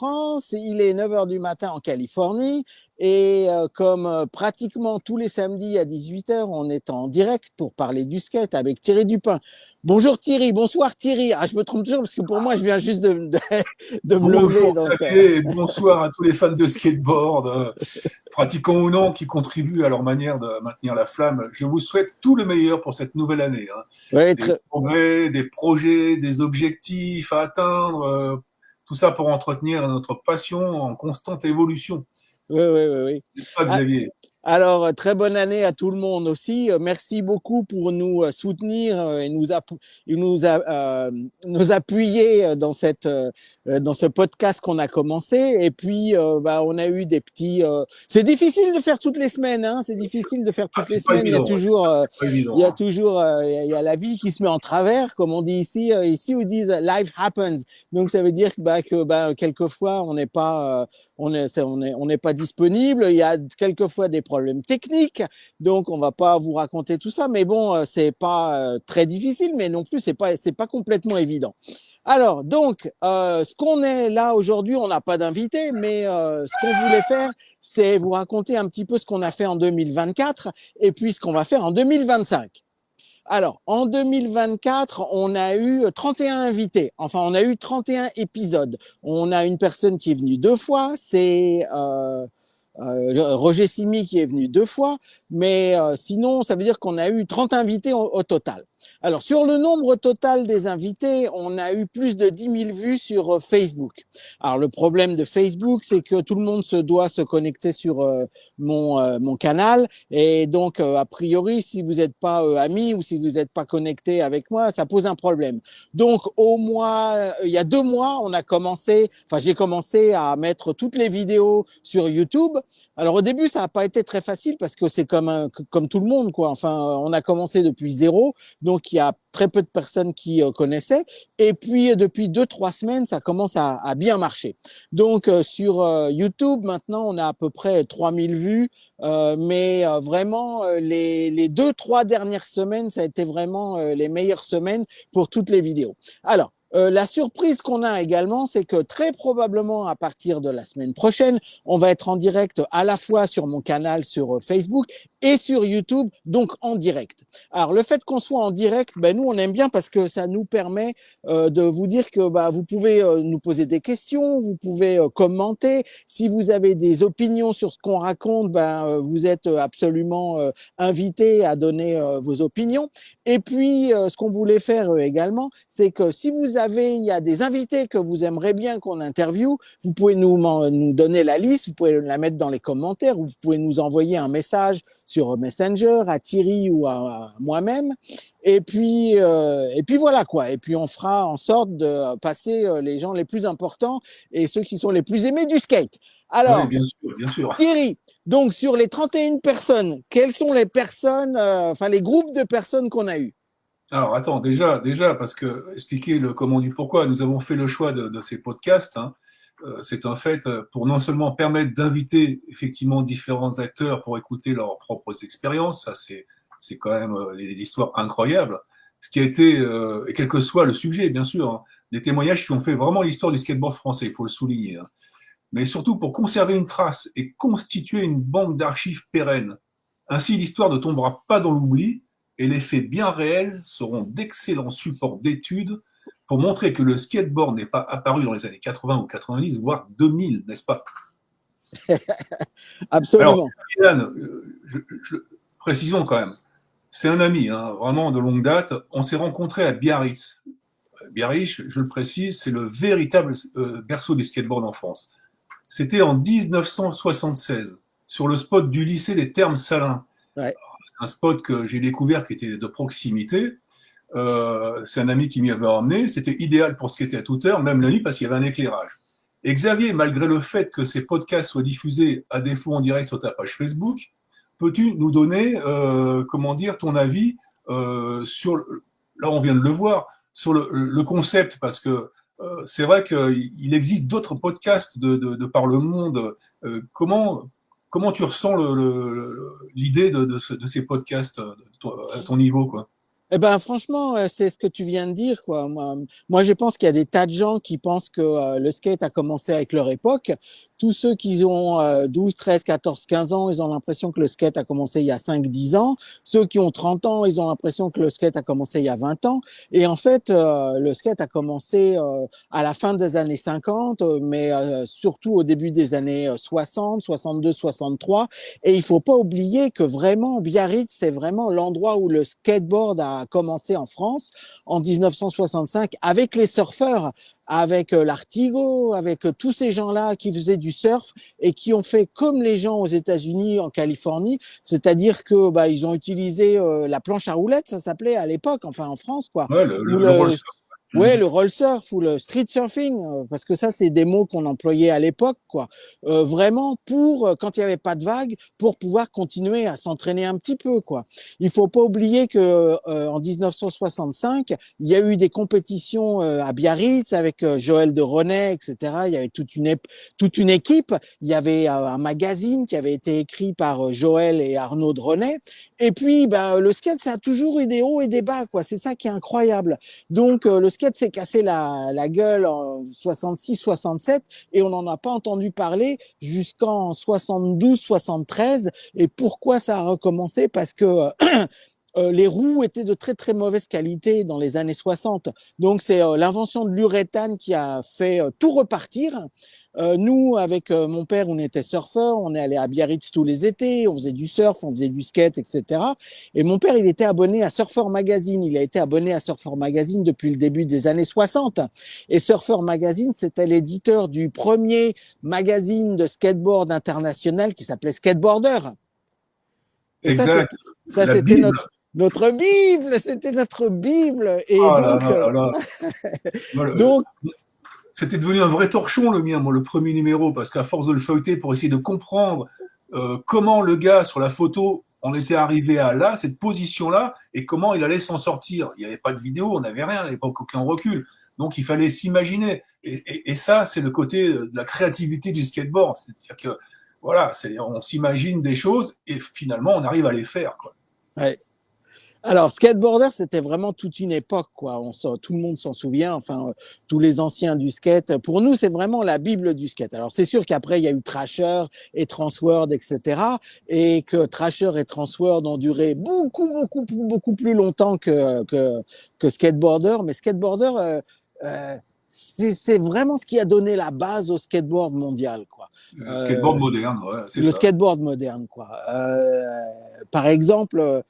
France, il est 9 heures du matin en Californie. Et comme pratiquement tous les samedis à 18 heures, on est en direct pour parler du skate avec Thierry Dupin. Bonjour Thierry, bonsoir Thierry. Ah, je me trompe toujours parce que pour moi, je viens juste de me lever. Bonjour Donc, Xavier, et bonsoir à tous les fans de skateboard, pratiquants ou non, qui contribuent à leur manière de maintenir la flamme. Je vous souhaite tout le meilleur pour cette nouvelle année, hein. ouais, Des progrès, des projets, des objectifs à atteindre, tout ça pour entretenir notre passion en constante évolution. oui, oui, oui, oui. N'est-ce pas Ah, Xavier? alors, très bonne année à tout le monde aussi. Merci beaucoup pour nous soutenir et nous appuyer dans ce podcast qu'on a commencé. Et puis, on a eu des petits. C'est difficile de faire toutes les semaines, hein. C'est difficile de faire Ah, toutes les c'est pas semaines. évident, ouais. C'est pas Il y évident, a hein. toujours, il y a la vie qui se met en travers, comme on dit ici. Ici, ils disent life happens. Donc, ça veut dire que quelquefois, on n'est pas, on n'est pas disponible. Il y a quelquefois des problèmes techniques, donc on va pas vous raconter tout ça. Mais bon, c'est pas très difficile, mais non plus c'est pas complètement évident. Alors donc, ce qu'on est là aujourd'hui, on n'a pas d'invité, mais ce qu'on voulait faire, c'est vous raconter un petit peu ce qu'on a fait en 2024 et puis ce qu'on va faire en 2025. Alors, en 2024, on a eu 31 invités. Enfin, on a eu 31 épisodes. On a une personne qui est venue 2 fois, c'est Roger Simi qui est venu 2 fois, mais sinon, ça veut dire qu'on a eu 30 invités au total. Alors, sur le nombre total des invités, on a eu plus de 10 000 vues sur Facebook. Alors, le problème de Facebook, c'est que tout le monde doit se connecter sur mon canal. Et donc, a priori, si vous n'êtes pas amis ou si vous n'êtes pas connecté avec moi, ça pose un problème. Donc, il y a 2 mois, j'ai commencé à mettre toutes les vidéos sur YouTube. Alors, au début, ça n'a pas été très facile parce que c'est comme tout le monde, quoi. Enfin, on a commencé depuis zéro. Donc, il y a très peu de personnes qui connaissaient. Et puis, depuis 2, 3 semaines, ça commence à bien marcher. Donc, sur YouTube, maintenant, on a à peu près 3000 vues. Mais vraiment, les 2, 3 dernières semaines, ça a été vraiment les meilleures semaines pour toutes les vidéos. Alors, la surprise qu'on a également, c'est que très probablement à partir de la semaine prochaine, on va être en direct à la fois sur mon canal sur Facebook et sur YouTube, donc en direct. Alors, le fait qu'on soit en direct, nous, on aime bien parce que ça nous permet de vous dire que vous pouvez nous poser des questions, vous pouvez commenter. Si vous avez des opinions sur ce qu'on raconte, vous êtes absolument invité à donner vos opinions. Et puis, ce qu'on voulait faire également, c'est que si il y a des invités que vous aimeriez bien qu'on interviewe, vous pouvez nous donner la liste, vous pouvez la mettre dans les commentaires, ou vous pouvez nous envoyer un message sur Messenger à Thierry ou à moi-même. Et puis voilà quoi. Et puis on fera en sorte de passer les gens les plus importants et ceux qui sont les plus aimés du skate. Oui, Alors, bien sûr, bien sûr. Thierry, donc sur les 31 personnes, quelles sont les personnes, les groupes de personnes qu'on a eu? Alors, attends, déjà, parce que expliquer le comment du pourquoi, nous avons fait le choix de ces podcasts, hein. C'est un fait pour non seulement permettre d'inviter effectivement différents acteurs pour écouter leurs propres expériences, ça c'est quand même des histoires incroyables. Ce qui a été, et quel que soit le sujet, bien sûr, hein, des témoignages qui ont fait vraiment l'histoire du skateboard français, il faut le souligner, hein. Mais surtout pour conserver une trace et constituer une banque d'archives pérennes. Ainsi, l'histoire ne tombera pas dans l'oubli et les faits bien réels seront d'excellents supports d'études pour montrer que le skateboard n'est pas apparu dans les années 80 ou 90, voire 2000, n'est-ce pas? Alors, Absolument. Yann, précisons quand même, c'est un ami, hein, vraiment de longue date. On s'est rencontrés à Biarritz. Biarritz, je le précise, c'est le véritable berceau du skateboard en France. C'était en 1976, sur le spot du lycée des Thermes Salins. Ouais. Un spot que j'ai découvert qui était de proximité. C'est un ami qui m'y avait emmené. C'était idéal pour skater à toute heure, même la nuit, parce qu'il y avait un éclairage. Et Xavier, malgré le fait que ces podcasts soient diffusés à défaut en direct sur ta page Facebook, peux-tu nous donner, ton avis sur, là on vient de le voir, sur le concept, parce que c'est vrai qu'il existe d'autres podcasts de par le monde. Comment tu ressens l'idée de ces podcasts à ton niveau, quoi? Eh ben, franchement, c'est ce que tu viens de dire, quoi. Moi, je pense qu'il y a des tas de gens qui pensent que le skate a commencé avec leur époque. Tous ceux qui ont 12, 13, 14, 15 ans, ils ont l'impression que le skate a commencé il y a 5, 10 ans. Ceux qui ont 30 ans, ils ont l'impression que le skate a commencé il y a 20 ans. Et en fait, le skate a commencé à la fin des années 50, mais surtout au début des années 60, 62, 63. Et il faut pas oublier que vraiment, Biarritz, c'est vraiment l'endroit où le skateboard a commencé en France en 1965 avec les surfeurs, avec l'Artigo, avec tous ces gens-là qui faisaient du surf et qui ont fait comme les gens aux États-Unis, en Californie, c'est-à-dire que bah ils ont utilisé la planche à roulettes, ça s'appelait à l'époque, enfin en France quoi, Ouais, ou le roller surf. ouais, le roll surf ou le street surfing, parce que ça, c'est des mots qu'on employait à l'époque, quoi. Vraiment pour, quand il n'y avait pas de vagues, pour pouvoir continuer à s'entraîner un petit peu, quoi. Il faut pas oublier que en 1965, il y a eu des compétitions à Biarritz avec Joël de René, etc. Il y avait toute une équipe. Il y avait un magazine qui avait été écrit par Joël et Arnaud de René. Et puis, ben, le skate, ça a toujours eu des hauts et des bas, quoi. C'est ça qui est incroyable. Donc, le skate s'est cassé la gueule en 66, 67 et on n'en a pas entendu parler jusqu'en 72, 73. Et pourquoi ça a recommencé? Parce que les roues étaient de très très mauvaise qualité dans les années 60. Donc c'est l'invention de l'uréthane qui a fait tout repartir. Nous, avec mon père, on était surfeurs, on est allé à Biarritz tous les étés, on faisait du surf, on faisait du skate, etc. Et mon père, il était abonné à Surfer Magazine. Il a été abonné à Surfer Magazine depuis le début des années 60. Et Surfer Magazine, c'était l'éditeur du premier magazine de skateboard international qui s'appelait Skateboarder. Et Exact. ça, La c'était Bible. notre Bible, c'était notre Bible. Et Oh là donc, là là là. Moi, donc, c'était devenu un vrai torchon le mien, moi, le premier numéro, parce qu'à force de le feuilleter pour essayer de comprendre comment le gars sur la photo en était arrivé à là, cette position-là, et comment il allait s'en sortir. Il n'y avait pas de vidéo, on n'avait rien, il n'y avait pas aucun recul. Donc il fallait s'imaginer. Et ça, c'est le côté de la créativité du skateboard. C'est-à-dire que voilà, on s'imagine des choses et finalement on arrive à les faire, quoi. ouais. Alors, skateboarder, c'était vraiment toute une époque, quoi. Tout le monde s'en souvient, enfin, tous les anciens du skate. Pour nous, c'est vraiment la Bible du skate. Alors, c'est sûr qu'après, il y a eu Thrasher et Transworld, etc. Et que Thrasher et Transworld ont duré beaucoup plus longtemps que Skateboarder. Mais Skateboarder, c'est vraiment ce qui a donné la base au skateboard mondial, quoi. Skateboard moderne, ouais, c'est Le ça. skateboard moderne, quoi. Par exemple,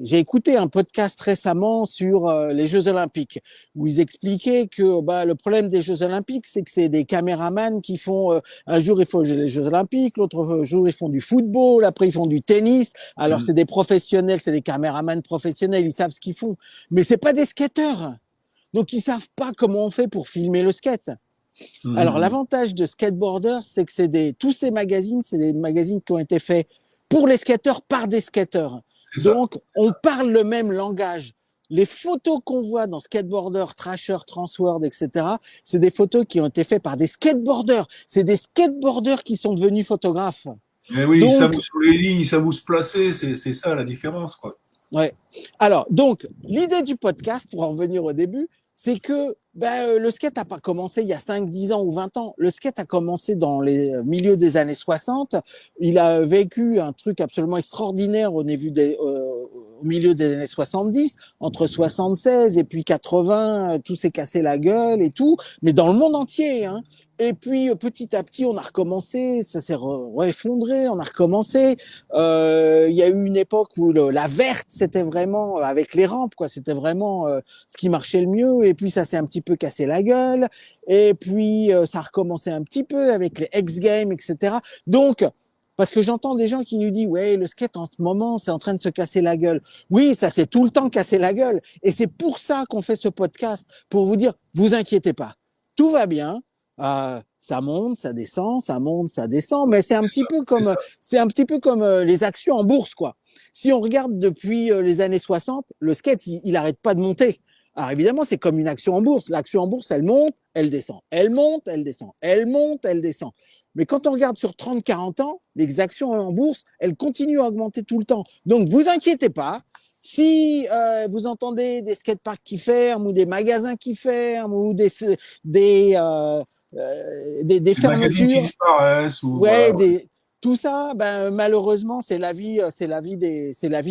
j'ai écouté un podcast récemment sur les Jeux Olympiques où ils expliquaient que bah, le problème des Jeux Olympiques, c'est que c'est des caméramans qui font un jour ils font les Jeux Olympiques, l'autre jour ils font du football, après ils font du tennis. Alors c'est des professionnels, c'est des caméramans professionnels, ils savent ce qu'ils font, mais c'est pas des skateurs. Donc ils savent pas comment on fait pour filmer le skate. Alors, l'avantage de Skateboarder, c'est que tous ces magazines, c'est des magazines qui ont été faits pour les skateurs par des skateurs. Donc, on parle le même langage. Les photos qu'on voit dans Skateboarder, Thrasher, Transworld, etc., c'est des photos qui ont été faites par des skateboarders. C'est des skateboarders qui sont devenus photographes. Mais oui, Donc, ça vous sur les lignes, ça vous se placer, c'est ça la différence, quoi. ouais. Alors, donc, l'idée du podcast, pour en revenir au début, c'est que le skate n'a pas commencé il y a 5, 10 ans ou 20 ans. Le skate a commencé dans les milieux des années 60. Il a vécu un truc absolument extraordinaire au milieu des années 70. Entre 76 et puis 80, tout s'est cassé la gueule et tout, mais dans le monde entier, hein. Et puis petit à petit, on a recommencé, ça s'est effondré, on a recommencé. Il y a eu une époque où la verte, c'était vraiment avec les rampes, quoi. C'était vraiment ce qui marchait le mieux. Et puis ça s'est un petit peu cassé la gueule. Et puis ça a recommencé un petit peu avec les X Games, etc. Donc parce que j'entends des gens qui nous disent ouais, le skate en ce moment c'est en train de se casser la gueule. Oui, ça s'est tout le temps cassé la gueule. Et c'est pour ça qu'on fait ce podcast, pour vous dire vous inquiétez pas, tout va bien. Ça monte, ça descend, ça monte, ça descend, mais c'est un petit peu comme les actions en bourse, quoi. Si on regarde depuis les années 60, le skate, il arrête pas de monter. Alors évidemment, c'est comme une action en bourse. L'action en bourse, elle monte, elle descend. Elle monte, elle descend. Elle monte, elle descend. Mais quand on regarde sur 30, 40 ans, les actions en bourse, elles continuent à augmenter tout le temps. Donc, vous inquiétez pas, Si vous entendez des skateparks qui ferment ou des magasins qui ferment ou des, euh, des Des magazines qui fermetures, disparaissent ou ouais, voilà. tout ça, ben, malheureusement, c'est la vie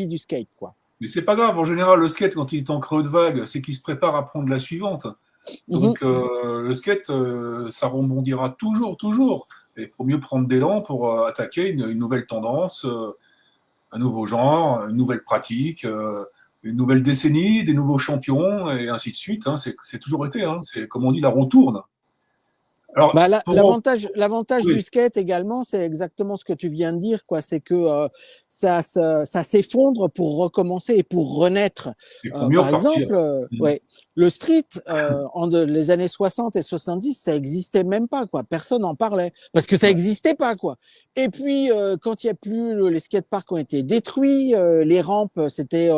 du skate, quoi. Mais c'est pas grave. En général, le skate, quand il est en creux de vague, c'est qu'il se prépare à prendre la suivante. Mhm. Donc, le skate, ça rebondira toujours, toujours. Et il faut mieux prendre d'élan pour attaquer une nouvelle tendance, un nouveau genre, une nouvelle pratique, une nouvelle décennie, des nouveaux champions, et ainsi de suite. Hein. C'est toujours été. Hein. C'est comme on dit, la roue tourne. Alors, Bah, pour l'avantage du oui, skate également, c'est exactement ce que tu viens de dire, quoi. C'est que ça s'effondre pour recommencer et pour renaître. et pour mieux Par repartir. exemple, ouais, le street les années 60 et 70, ça existait même pas, quoi. Personne n'en parlait parce que ça Ouais. existait pas, quoi. Et puis quand il y a plus les skateparks ont été détruits, les rampes c'était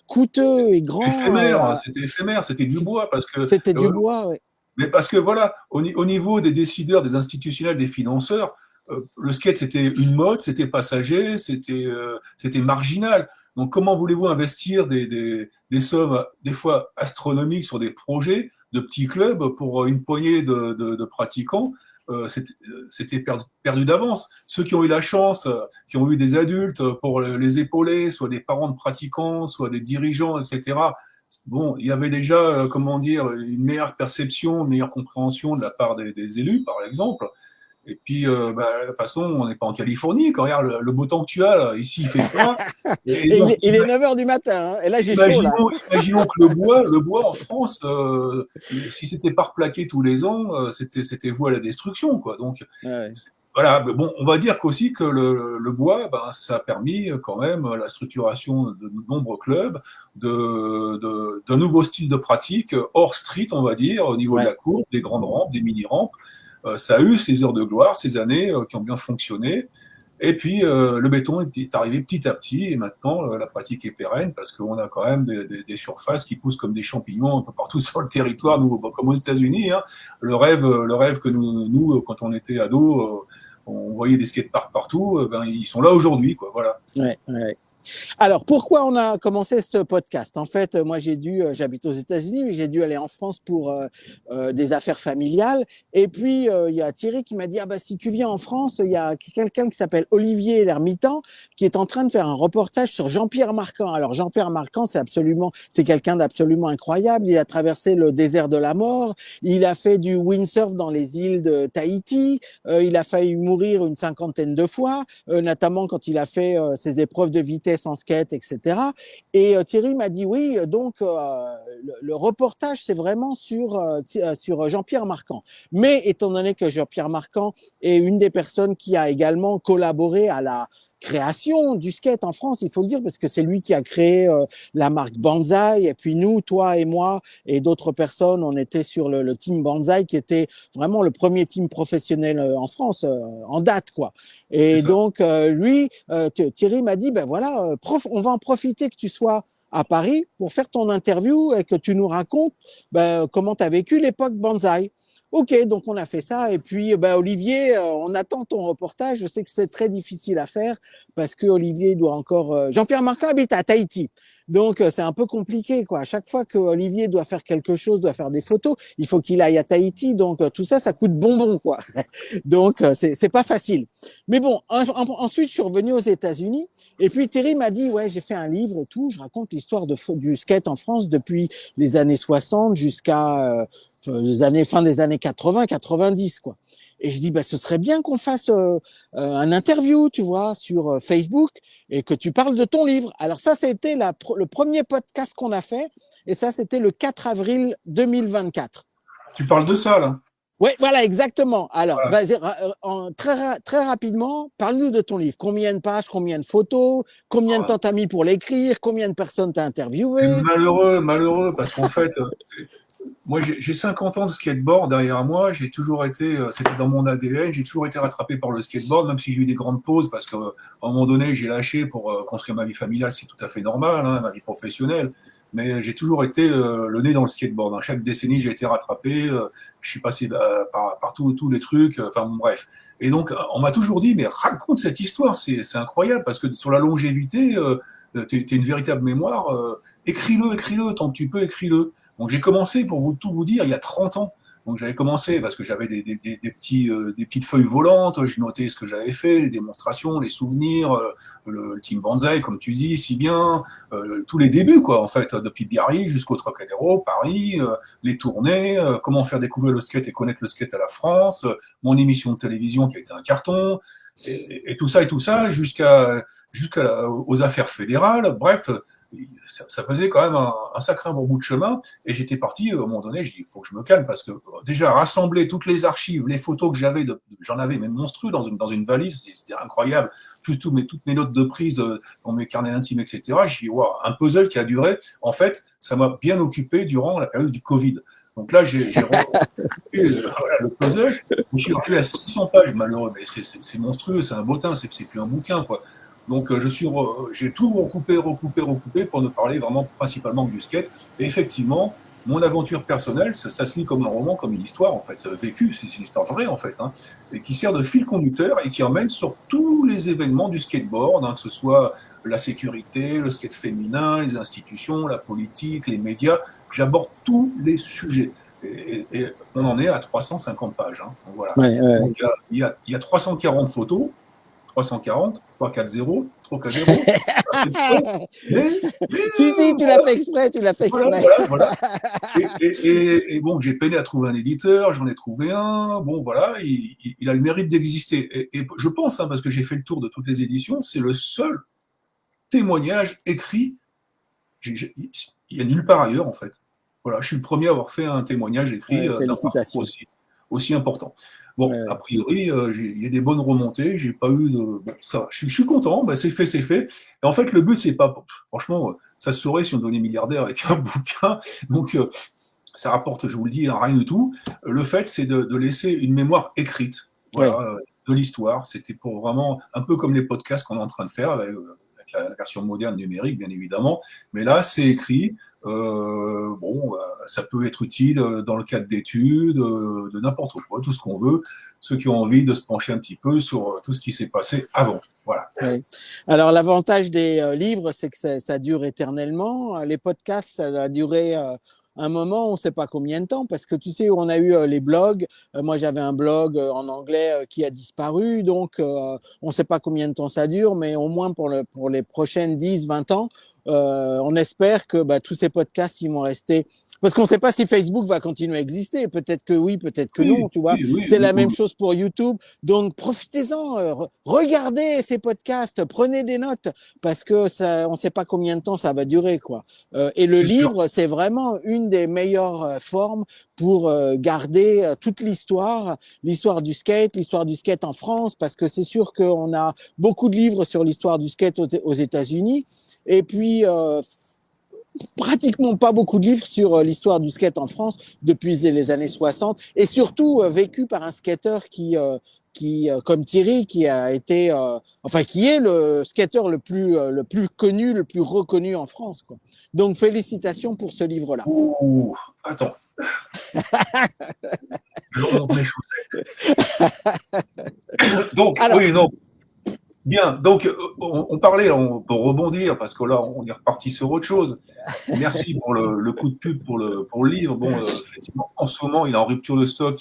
coûteux et grand, Éphémère, c'était du bois parce que c'était du bois. Ouais. mais parce que voilà, au niveau des décideurs, des institutionnels, des financeurs, le skate c'était une mode, c'était passager, c'était marginal. Donc comment voulez-vous investir des sommes des fois astronomiques sur des projets de petits clubs pour une poignée de pratiquants? C'était perdu d'avance. Ceux qui ont eu la chance, qui ont eu des adultes pour les épauler, soit des parents de pratiquants, soit des dirigeants, etc. Bon, il y avait déjà, comment dire, une meilleure perception, une meilleure compréhension de la part des élus, par exemple. Et puis, de toute façon, on n'est pas en Californie. Quand regarde le beau temps que tu as, là, ici, il fait froid. Et Et donc, il est 9 heures du matin, hein, et là j'ai chaud là. imaginons que le bois en France, si c'était pas replaqué tous les ans, c'était voué à la destruction, quoi. Donc, Ouais. voilà. Mais bon, on va dire qu'aussi que le bois, ben, ça a permis quand même la structuration de nombreux clubs, de nouveaux styles de pratique hors street, on va dire, au niveau de Ouais. la courbe, des grandes rampes, des mini-rampes. Ça a eu ses heures de gloire, ces années qui ont bien fonctionné. Et puis, le béton est arrivé petit à petit, et maintenant, la pratique est pérenne, parce qu'on a quand même des surfaces qui poussent comme des champignons un peu partout sur le territoire, nous, comme aux États-Unis. Hein. Le rêve que nous, quand on était ados, on voyait des skateparks partout, ben, ils sont là aujourd'hui, quoi, voilà. Ouais, ouais. Alors, pourquoi on a commencé ce podcast? En fait, moi, j'habite aux États-Unis, mais j'ai dû aller en France pour des affaires familiales. Et puis, il y a Thierry qui m'a dit, ah bah, si tu viens en France, il y a quelqu'un qui s'appelle Olivier L'Hermitant qui est en train de faire un reportage sur Jean-Pierre Marquand. Alors, Jean-Pierre Marquand, c'est quelqu'un d'absolument incroyable. Il a traversé le désert de la mort. Il a fait du windsurf dans les îles de Tahiti. Il a failli mourir une cinquantaine de fois, notamment quand il a fait ses épreuves de vitesse en skate, etc. Et Thierry m'a dit oui, donc le reportage, c'est vraiment sur Jean-Pierre Marquand. Mais étant donné que Jean-Pierre Marquand est une des personnes qui a également collaboré à la création du skate en France, il faut le dire, parce que c'est lui qui a créé la marque Banzai. Et puis nous, toi et moi et d'autres personnes, on était sur le team Banzai, qui était vraiment le premier team professionnel en France, en date, quoi. C'est Et ça. donc, lui, Thierry m'a dit, ben voilà, on va en profiter que tu sois à Paris pour faire ton interview et que tu nous racontes ben, comment tu as vécu l'époque Banzai. Ok, donc on a fait ça. Et puis, ben, Olivier, on attend ton reportage. Je sais que c'est très difficile à faire parce que Olivier doit encore. Jean-Pierre Marquand habite à Tahiti. Donc, c'est un peu compliqué, quoi. À chaque fois que Olivier doit faire quelque chose, doit faire des photos, il faut qu'il aille à Tahiti. Donc, tout ça, ça coûte bonbon, quoi. Donc, c'est pas facile. Mais bon, ensuite, je suis revenu aux États-Unis. Et puis, Thierry m'a dit, ouais, j'ai fait un livre et tout. Je raconte l'histoire du skate en France depuis les années 60 jusqu'à fin des années 80, 90, quoi. Et je dis, bah, ce serait bien qu'on fasse un interview, tu vois, sur Facebook et que tu parles de ton livre. Alors ça, c'était le premier podcast qu'on a fait et ça, c'était le 4 avril 2024. Tu parles de ça, là. Oui, voilà, exactement. Alors, Voilà. vas-y, très rapidement, parle-nous de ton livre. Combien de pages, combien de photos, combien de Voilà. temps t'as mis pour l'écrire, combien de personnes t'as C'est interviewé. malheureux, parce qu'en fait, moi, j'ai 50 ans de skateboard derrière moi. J'ai toujours été, c'était dans mon ADN. J'ai toujours été rattrapé par le skateboard, même si j'ai eu des grandes pauses, parce qu'à un moment donné, j'ai lâché pour construire ma vie familiale. C'est tout à fait normal, hein, ma vie professionnelle. Mais j'ai toujours été le nez dans le skateboard. Dans chaque décennie, j'ai été rattrapé. Je suis passé par tous les trucs. Enfin, bon, bref. Et donc, on m'a toujours dit, mais raconte cette histoire. C'est incroyable, parce que sur la longévité, t'es une véritable mémoire, écris-le, tant que tu peux, écris-le. Donc j'ai commencé, pour tout vous dire, il y a 30 ans. Donc j'avais commencé parce que j'avais des petites feuilles volantes, je notais ce que j'avais fait, les démonstrations, les souvenirs, le Team Banzai, comme tu dis, si bien, tous les débuts, quoi, en fait, depuis Biarritz jusqu'au Trocadéro, Paris, les tournées, comment faire découvrir le skate et connaître le skate à la France, mon émission de télévision qui a été un carton, et tout ça, aux affaires fédérales, bref, ça faisait quand même un sacré bon bout de chemin. Et j'étais parti, à un moment donné, je dis, il faut que je me calme, parce que déjà, rassembler toutes les archives, les photos que j'avais, j'en avais même monstrueux dans une valise, c'était incroyable, plus toutes mes notes de prise dans mes carnets intimes, etc. Je dis, wow, un puzzle qui a duré, en fait, ça m'a bien occupé durant la période du Covid. Donc là, j'ai le puzzle, je suis arrivé à 600 pages, malheureux, mais c'est monstrueux, c'est un bottin, c'est plus un bouquin, quoi. Donc j'ai tout recoupé pour ne parler vraiment principalement que du skate. Et effectivement, mon aventure personnelle, ça se lit comme un roman, comme une histoire en fait, vécue, c'est une histoire vraie en fait, hein, et qui sert de fil conducteur et qui emmène sur tous les événements du skateboard, hein, que ce soit la sécurité, le skate féminin, les institutions, la politique, les médias. J'aborde tous les sujets. Et on en est à 350 pages. Hein. Donc, voilà. Ouais. Donc, il y a 340 photos, 340, 340, 340. Si, tu l'as fait exprès, Voilà. Et bon, j'ai peiné à trouver un éditeur, j'en ai trouvé un. Bon, voilà, il a le mérite d'exister. Et je pense, hein, parce que j'ai fait le tour de toutes les éditions, c'est le seul témoignage écrit. Il n'y a nulle part ailleurs, en fait. Voilà, je suis le premier à avoir fait un témoignage écrit d'un parcours aussi important. Bon, a priori, il y a des bonnes remontées, j'ai pas eu de... Bon, ça, je suis content, bah, c'est fait. Et en fait, le but, c'est pas... Franchement, ça se saurait si on devenait milliardaire avec un bouquin. Donc, ça rapporte, je vous le dis, rien du tout. Le fait, c'est de laisser une mémoire écrite, voilà, de l'histoire. C'était pour vraiment, un peu comme les podcasts qu'on est en train de faire, avec la version moderne numérique, bien évidemment. Mais là, c'est écrit. Ça peut être utile dans le cadre d'études, de n'importe quoi, tout ce qu'on veut, ceux qui ont envie de se pencher un petit peu sur tout ce qui s'est passé avant. Voilà. Oui. Alors, l'avantage des livres, c'est que ça dure éternellement. Les podcasts, ça va durer un moment, on ne sait pas combien de temps, parce que tu sais, on a eu les blogs. Moi, j'avais un blog en anglais qui a disparu, donc on ne sait pas combien de temps ça dure, mais au moins pour les prochaines 10, 20 ans, on espère que tous ces podcasts, ils vont rester. Parce qu'on ne sait pas si Facebook va continuer à exister. Peut-être que oui, peut-être que non, tu vois. C'est la même chose pour YouTube. Donc, profitez-en, regardez ces podcasts, prenez des notes, parce que on ne sait pas combien de temps ça va durer, quoi. Et le livre, c'est vraiment une des meilleures formes pour garder toute l'histoire du skate en France, parce que c'est sûr qu'on a beaucoup de livres sur l'histoire du skate aux États-Unis, et puis pratiquement pas beaucoup de livres sur l'histoire du skate en France depuis les années 60, et surtout vécu par un skater qui comme Thierry, qui a été, qui est le skater le plus connu, le plus reconnu en France, quoi. Donc félicitations pour ce livre-là. Ouh, attends. Je remonte mes chaussettes. Donc, alors, oui, non. Bien, donc on parlait, on peut rebondir parce que là on est reparti sur autre chose. Merci pour le coup de pub pour le livre. Bon, effectivement, en ce moment il est en rupture de stock,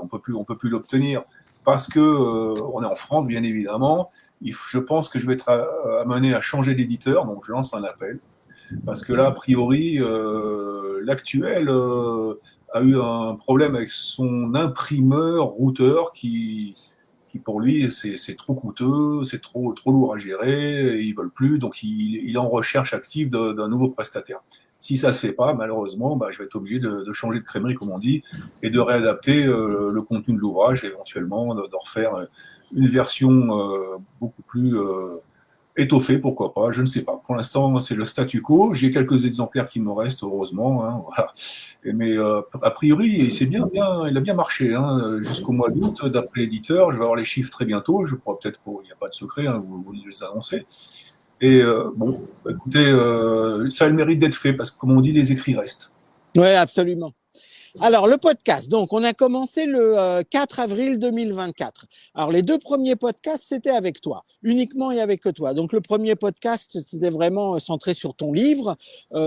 on peut plus l'obtenir parce que on est en France bien évidemment. Je pense que je vais être amené à changer d'éditeur, donc je lance un appel parce que là a priori l'actuel a eu un problème avec son imprimeur routeur qui pour lui, c'est trop coûteux, c'est trop lourd à gérer, ils veulent plus, donc il est en recherche active d'un nouveau prestataire. Si ça se fait pas, malheureusement, je vais être obligé de changer de crèmerie, comme on dit, et de réadapter le contenu de l'ouvrage, éventuellement, de refaire une version beaucoup plus étoffé, pourquoi pas, je ne sais pas. Pour l'instant, c'est le statu quo. J'ai quelques exemplaires qui me restent, heureusement. Hein, voilà. Mais a priori, il a bien marché. Hein, jusqu'au mois d'août, d'après l'éditeur. Je vais avoir les chiffres très bientôt. Je crois peut-être qu'il n'y a pas de secret, hein, vous les annoncez. Et écoutez, ça a le mérite d'être fait parce que, comme on dit, les écrits restent. Oui, absolument. Alors, le podcast. Donc, on a commencé le 4 avril 2024. Alors, les 2 premiers podcasts, c'était avec toi, uniquement et avec toi. Donc, le premier podcast, c'était vraiment centré sur ton livre,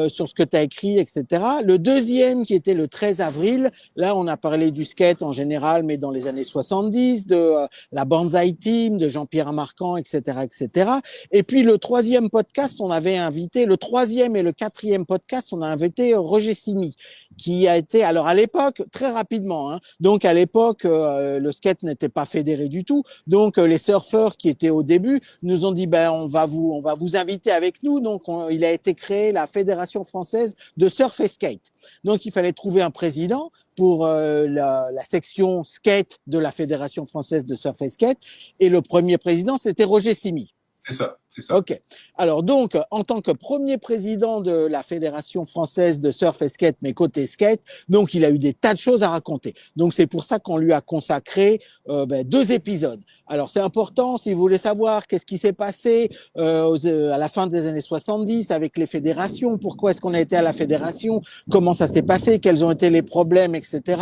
sur ce que tu as écrit, etc. Le deuxième, qui était le 13 avril, là, on a parlé du skate en général, mais dans les années 70, de la Banzai Team, de Jean-Pierre Marquand, etc., etc. Et puis, le troisième podcast, on avait invité, le troisième et le quatrième podcast, on a invité Roger Simi, qui a été, alors à l'époque, très rapidement, hein, donc à l'époque, le skate n'était pas fédéré du tout, donc les surfeurs qui étaient au début nous ont dit, ben on va vous inviter avec nous, donc il a été créé la Fédération française de surf et skate. Donc il fallait trouver un président pour la section skate de la Fédération française de surf et skate, et le premier président, c'était Roger Simi. C'est ça, c'est ça. Ok. Alors donc, en tant que premier président de la Fédération française de surf et skate, mais côté skate, donc il a eu des tas de choses à raconter. Donc c'est pour ça qu'on lui a consacré 2 épisodes. Alors c'est important, si vous voulez savoir qu'est-ce qui s'est passé à la fin des années 70 avec les fédérations, pourquoi est-ce qu'on a été à la fédération, comment ça s'est passé, quels ont été les problèmes, etc.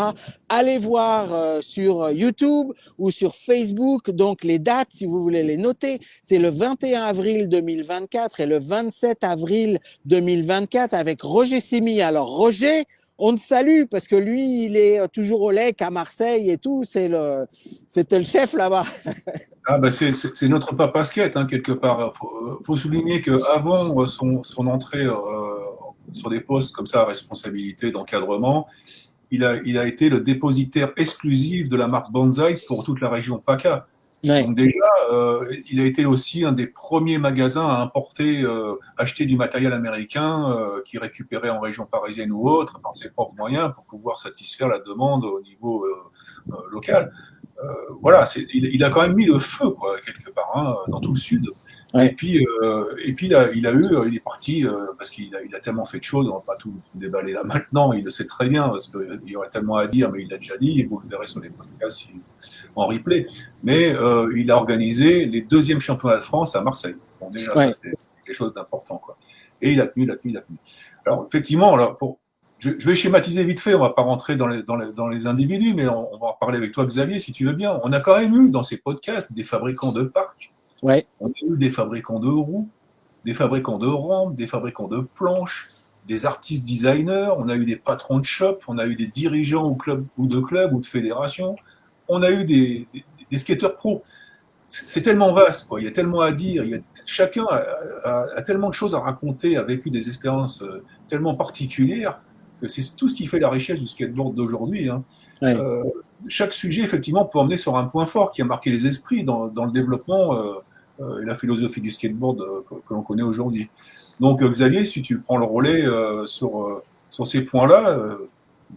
Allez voir sur YouTube ou sur Facebook, donc les dates, si vous voulez les noter, c'est le 21 avril 2024 et le 27 avril 2024 avec Roger Simi. Alors Roger, on te salue parce que lui, il est toujours au LEC à Marseille et tout. C'était le chef là-bas. Ah bah c'est notre papa skate, hein, quelque part. Faut souligner qu'avant son entrée sur des postes comme ça à responsabilité d'encadrement, il a été le dépositaire exclusif de la marque Banzai pour toute la région PACA. Ouais. Donc déjà, il a été aussi un des premiers magasins à importer, acheter du matériel américain qui récupérait en région parisienne ou autre par ses propres moyens pour pouvoir satisfaire la demande au niveau local. Voilà, il a quand même mis le feu quoi, quelque part hein, dans tout le sud. Ouais. Et puis il est parti parce qu'il a tellement fait de choses, on va pas tout déballer là maintenant, il le sait très bien parce qu'il y aurait tellement à dire, mais il l'a déjà dit, et vous le verrez sur les podcasts en replay. Mais il a organisé les 2e championnats de France à Marseille. Bon, déjà, ça, c'est quelque chose d'important, quoi. Et il a tenu. Alors, effectivement, là, je vais schématiser vite fait, on ne va pas rentrer dans les individus, mais on va en parler avec toi, Xavier, si tu veux bien. On a quand même eu dans ces podcasts des fabricants de parcs. Ouais. On a eu des fabricants de roues, des fabricants de rampes, des fabricants de planches, des artistes designers, on a eu des patrons de shop, on a eu des dirigeants ou de clubs ou de fédérations, on a eu des skateurs pros. C'est tellement vaste, quoi. Il y a tellement à dire, chacun a tellement de choses à raconter, a vécu des expériences tellement particulières, que c'est tout ce qui fait la richesse du skateboard d'aujourd'hui. Hein. Ouais. Chaque sujet, effectivement, peut emmener sur un point fort qui a marqué les esprits dans le développement et la philosophie du skateboard que l'on connaît aujourd'hui. Donc, Xavier, si tu prends le relais sur ces points-là,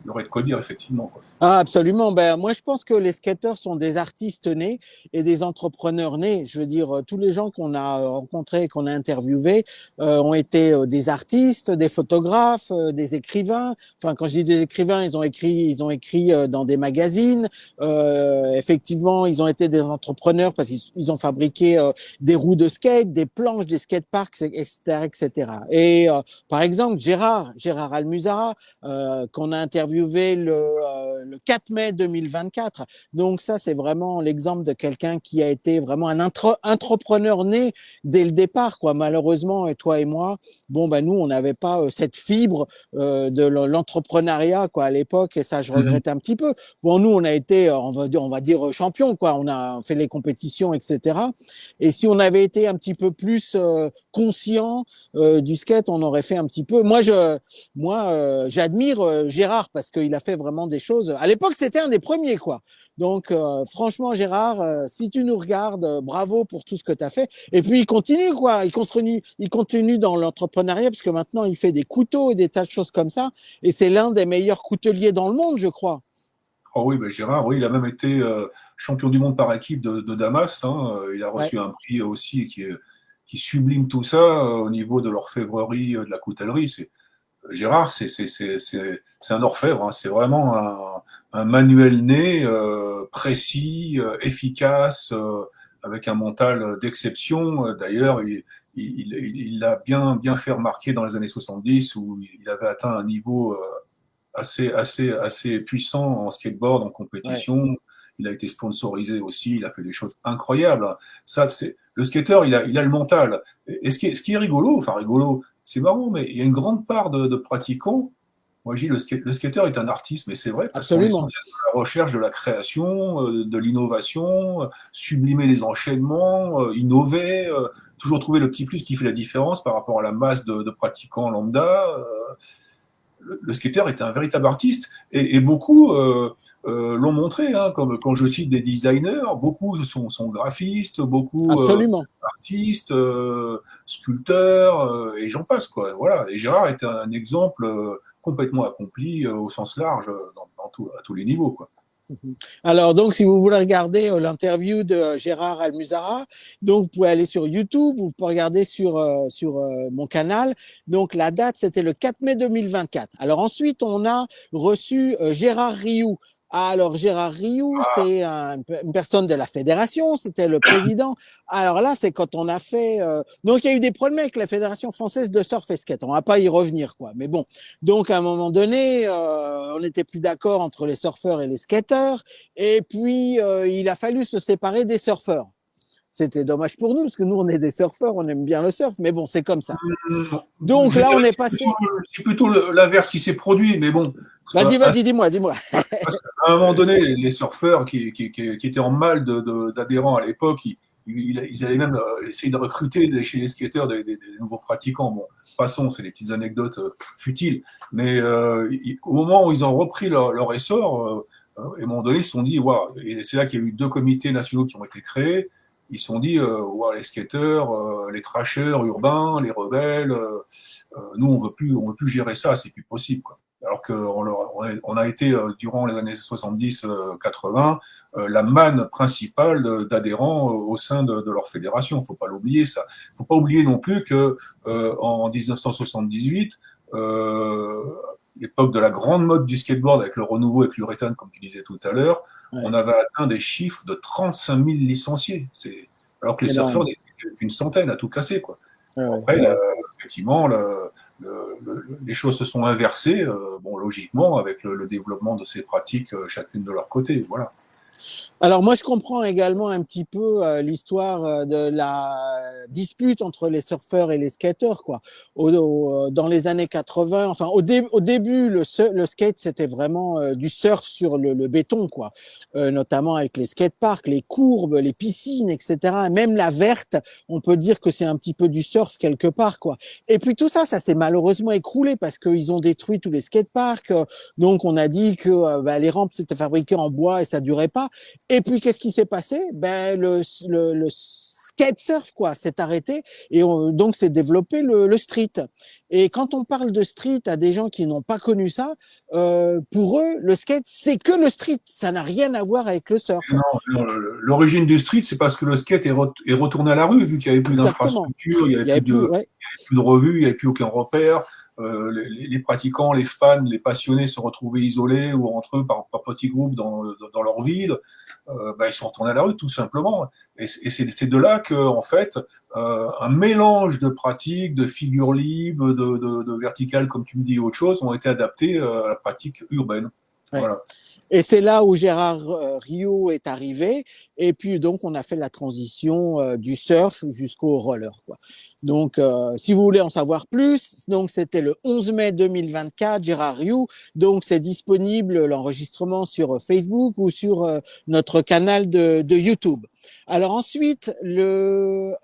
il y aurait de quoi dire, effectivement. Quoi. Ah, absolument. Ben, moi, je pense que les skateurs sont des artistes nés et des entrepreneurs nés. Je veux dire, tous les gens qu'on a rencontrés, qu'on a interviewés, ont été des artistes, des photographes, des écrivains. Enfin, quand je dis des écrivains, ils ont écrit dans des magazines. Effectivement, ils ont été des entrepreneurs parce qu'ils ont fabriqué des roues de skate, des planches, des skateparks, etc., etc. Et par exemple, Gérard Almuzara, qu'on a interviewé le 4 mai 2024. Donc ça, c'est vraiment l'exemple de quelqu'un qui a été vraiment un entrepreneur né dès le départ, quoi. Malheureusement, toi et moi, bon, ben nous, on n'avait pas cette fibre de l'entrepreneuriat, quoi, à l'époque, et ça, je regrette un petit peu. Bon, nous, on a été, on va dire champion, quoi. On a fait les compétitions, etc. Et si on avait été un petit peu plus conscient du skate, on aurait fait un petit peu. Moi, j'admire Gérard parce qu'il a fait vraiment des choses. À l'époque, c'était un des premiers, quoi. Donc, franchement, Gérard, si tu nous regardes, bravo pour tout ce que tu as fait. Et puis, il continue, quoi. Il continue dans l'entrepreneuriat parce que maintenant, il fait des couteaux et des tas de choses comme ça. Et c'est l'un des meilleurs couteliers dans le monde, je crois. Oh oui, ben Gérard, oui, il a même été champion du monde par équipe de Damas. Hein. Il a reçu un prix aussi qui sublime tout ça au niveau de l'orfèvrerie, de la coutellerie. Gérard, c'est un orfèvre. Hein. C'est vraiment un manuel né, précis, efficace, avec un mental d'exception. D'ailleurs, il l'a bien fait remarquer dans les années 70 où il avait atteint un niveau assez puissant en skateboard, en Ouais, compétition. Il a été sponsorisé aussi, il a fait des choses incroyables. Ça, le skater, il a le mental. Et ce qui est rigolo, enfin rigolo, c'est marrant, mais il y a une grande part de pratiquants. Moi, je dis le skater est un artiste, mais c'est vrai parce qu'on est sans absolument. cesse dans la recherche de la création, de l'innovation, sublimer les enchaînements, innover, toujours trouver le petit plus qui fait la différence par rapport à la masse de pratiquants lambda. Le skater est un véritable artiste et beaucoup l'ont montré, hein, comme quand je cite des designers, beaucoup sont graphistes, beaucoup Absolument. artistes, sculpteurs, et j'en passe, quoi. Voilà. Et Gérard est un exemple complètement accompli au sens large à tous les niveaux, quoi. Mhm. Alors, donc, si vous voulez regarder l'interview de Gérard Almuzara, donc vous pouvez aller sur YouTube, vous pouvez regarder sur mon canal. Donc, la date, c'était le 4 mai 2024. Alors, ensuite, on a reçu Gérard Rioux. Alors, Gérard Rioux, c'est une personne de la fédération, c'était le président. Alors là, c'est quand on a fait. Donc, il y a eu des problèmes avec la Fédération française de surf et skate. On va pas y revenir, quoi. Mais bon, donc, à un moment donné, on n'était plus d'accord entre les surfeurs et les skateurs. Et puis, il a fallu se séparer des surfeurs. C'était dommage pour nous, parce que nous, on est des surfeurs, on aime bien le surf, mais bon, c'est comme ça. Donc Je là, on dirais est que passé. c'est plutôt l'inverse qui s'est produit, mais bon, Vas-y, vas-y, dis-moi, dis-moi. à un moment donné, les surfeurs qui étaient en mal d'adhérents à l'époque, ils allaient même essayer de recruter chez les skateurs des nouveaux pratiquants. Bon, passons, c'est des petites anecdotes futiles. Mais au moment où ils ont repris leur essor, à un moment donné, ils se sont dit, waouh, et c'est là qu'il y a eu deux comités nationaux qui ont été créés. Ils se sont dit, waouh, les skateurs, les trashers urbains, les rebelles, nous, on veut plus gérer ça, c'est plus possible, quoi. Alors qu'on a été, durant les années 70-80, la manne principale d'adhérents au sein de leur fédération. Il ne faut pas l'oublier, ça. Il ne faut pas oublier non plus qu'en 1978, l'époque de la grande mode du skateboard avec le renouveau avec l'uréthane, comme tu disais tout à l'heure, on Ouais, avait atteint des chiffres de 35 000 licenciés. Alors que les surfeurs énorme. n'étaient qu'une centaine à tout casser, quoi. Ouais, ouais, Après, ouais. effectivement, les choses se sont inversées, bon, logiquement, avec le développement de ces pratiques, chacune de leur côté. Voilà. Alors moi, je comprends également un petit peu l'histoire de la dispute entre les surfeurs et les skateurs, quoi. Dans les années 80, enfin au début, le skate, c'était vraiment du surf sur le béton, quoi. Notamment avec les skateparks, les courbes, les piscines, etc. Même la verte, on peut dire que c'est un petit peu du surf quelque part, quoi. Et puis tout ça, ça s'est malheureusement écroulé parce qu'ils ont détruit tous les skateparks. Donc on a dit que les rampes c'était fabriqué en bois et ça durait pas. Et puis, qu'est-ce qui s'est passé? Ben, le skate surf, quoi, s'est arrêté et donc s'est développé le street. Et quand on parle de street à des gens qui n'ont pas connu ça, pour eux, le skate, c'est que le street. Ça n'a rien à voir avec le surf. Non, non, l'origine du street, c'est parce que le skate est retourné à la rue, vu qu'il n'y avait plus Exactement. d'infrastructure, il n'y avait Il y avait plus plus, de, ouais. plus de revues, il n'y avait plus aucun repère. Les pratiquants, les fans, les passionnés se retrouvaient isolés ou entre eux par petits groupes dans leur ville. Ils sont retournés à la rue tout simplement. Et c'est de là que, en fait, un mélange de pratiques, de figures libres, de verticales, comme tu me dis, autre chose, ont été adaptés à la pratique urbaine. Ouais. Voilà. Et c'est là où Gérard Rio est arrivé. Et puis, donc, on a fait la transition du surf jusqu'au roller, quoi. Donc, si vous voulez en savoir plus, donc, c'était le 11 mai 2024, Gérard Rio. Donc, c'est disponible, l'enregistrement sur Facebook ou sur notre canal de YouTube. Alors ensuite, le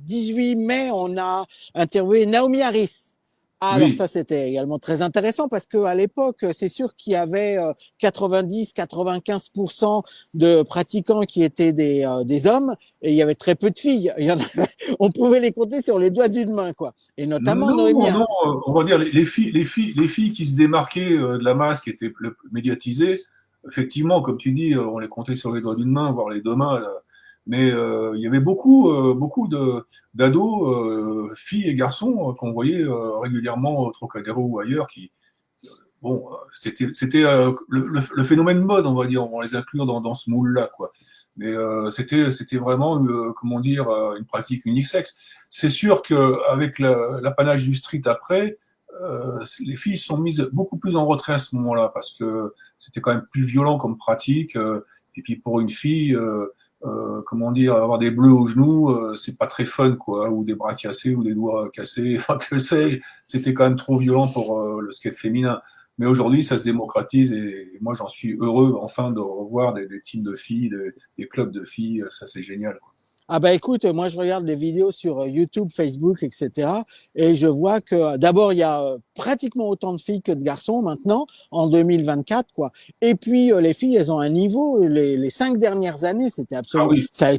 18 mai, on a interviewé Naomi Harris. Ah, alors Oui. ça, c'était également très intéressant parce qu'à l'époque, c'est sûr qu'il y avait 90-95% de pratiquants qui étaient des hommes et il y avait très peu de filles. Il y en a, on pouvait les compter sur les doigts d'une main, quoi. Et notamment Noémie. Non, non, on va dire les filles qui se démarquaient de la masse, qui étaient médiatisées, effectivement, comme tu dis, on les comptait sur les doigts d'une main, voire les deux mains. Mais il y avait beaucoup d'ados, filles et garçons, qu'on voyait régulièrement au Trocadéro ou ailleurs, bon, c'était le phénomène mode, on va dire, on va les inclure dans ce moule-là, quoi. Mais c'était vraiment, comment dire, une pratique unisexe. C'est sûr qu'avec l'apanage du street après, les filles sont mises beaucoup plus en retrait à ce moment-là parce que c'était quand même plus violent comme pratique. Et puis pour une fille, comment dire, avoir des bleus aux genoux, c'est pas très fun, quoi, ou des bras cassés ou des doigts cassés, enfin que sais-je. C'était quand même trop violent pour le skate féminin. Mais aujourd'hui, ça se démocratise et moi, j'en suis heureux enfin de revoir des teams de filles, des clubs de filles. Ça, c'est génial, quoi. Ah bah écoute, moi je regarde des vidéos sur YouTube, Facebook, etc. Et je vois que d'abord il y a pratiquement autant de filles que de garçons maintenant en 2024 quoi. Et puis les filles elles ont un niveau. Les 5 dernières années c'était Ah absolument oui, ça a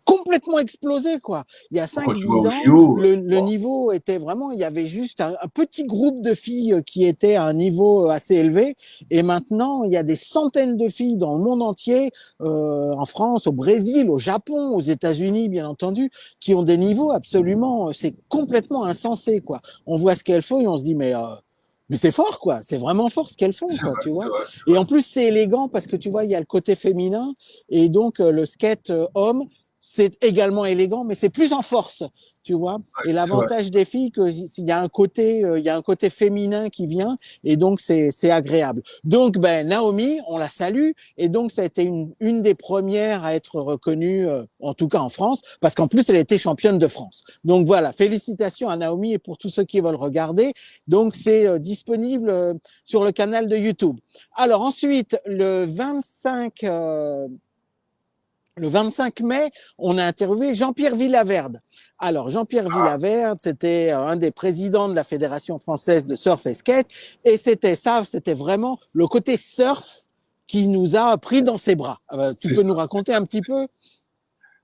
complètement explosé quoi. Il y a quand cinq tu vas dix au ans JO, le niveau était vraiment il y avait juste un petit groupe de filles qui étaient à un niveau assez élevé. Et maintenant il y a des centaines de filles dans le monde entier, en France, au Brésil, au Japon, aux États-Unis, bien entendu, qui ont des niveaux absolument, c'est complètement insensé, quoi. On voit ce qu'elles font et on se dit, mais c'est fort, quoi. C'est vraiment fort ce qu'elles font, c'est quoi, vrai, tu c'est vois. vrai, c'est Et vrai. en plus, c'est élégant parce que tu vois, il y a le côté féminin et donc le skate homme, c'est également élégant, mais c'est plus en force, tu vois. Ouais, Et c'est vrai. l'avantage des filles, que s'il y a un côté, il y a un côté féminin qui vient et donc c'est agréable. Donc ben Naomi, on la salue et donc ça a été une des premières à être reconnue, en tout cas en France, parce qu'en plus elle était championne de France. Donc voilà, félicitations à Naomi et pour tous ceux qui veulent regarder. Donc c'est disponible sur le canal de YouTube. Alors ensuite, le 25 mai, on a interviewé Jean-Pierre Villaverde. Alors, Jean-Pierre Villaverde, c'était un des présidents de la Fédération française de surf et skate. Et c'était vraiment le côté surf qui nous a pris dans ses bras. Tu C'est peux ça. nous raconter un petit peu?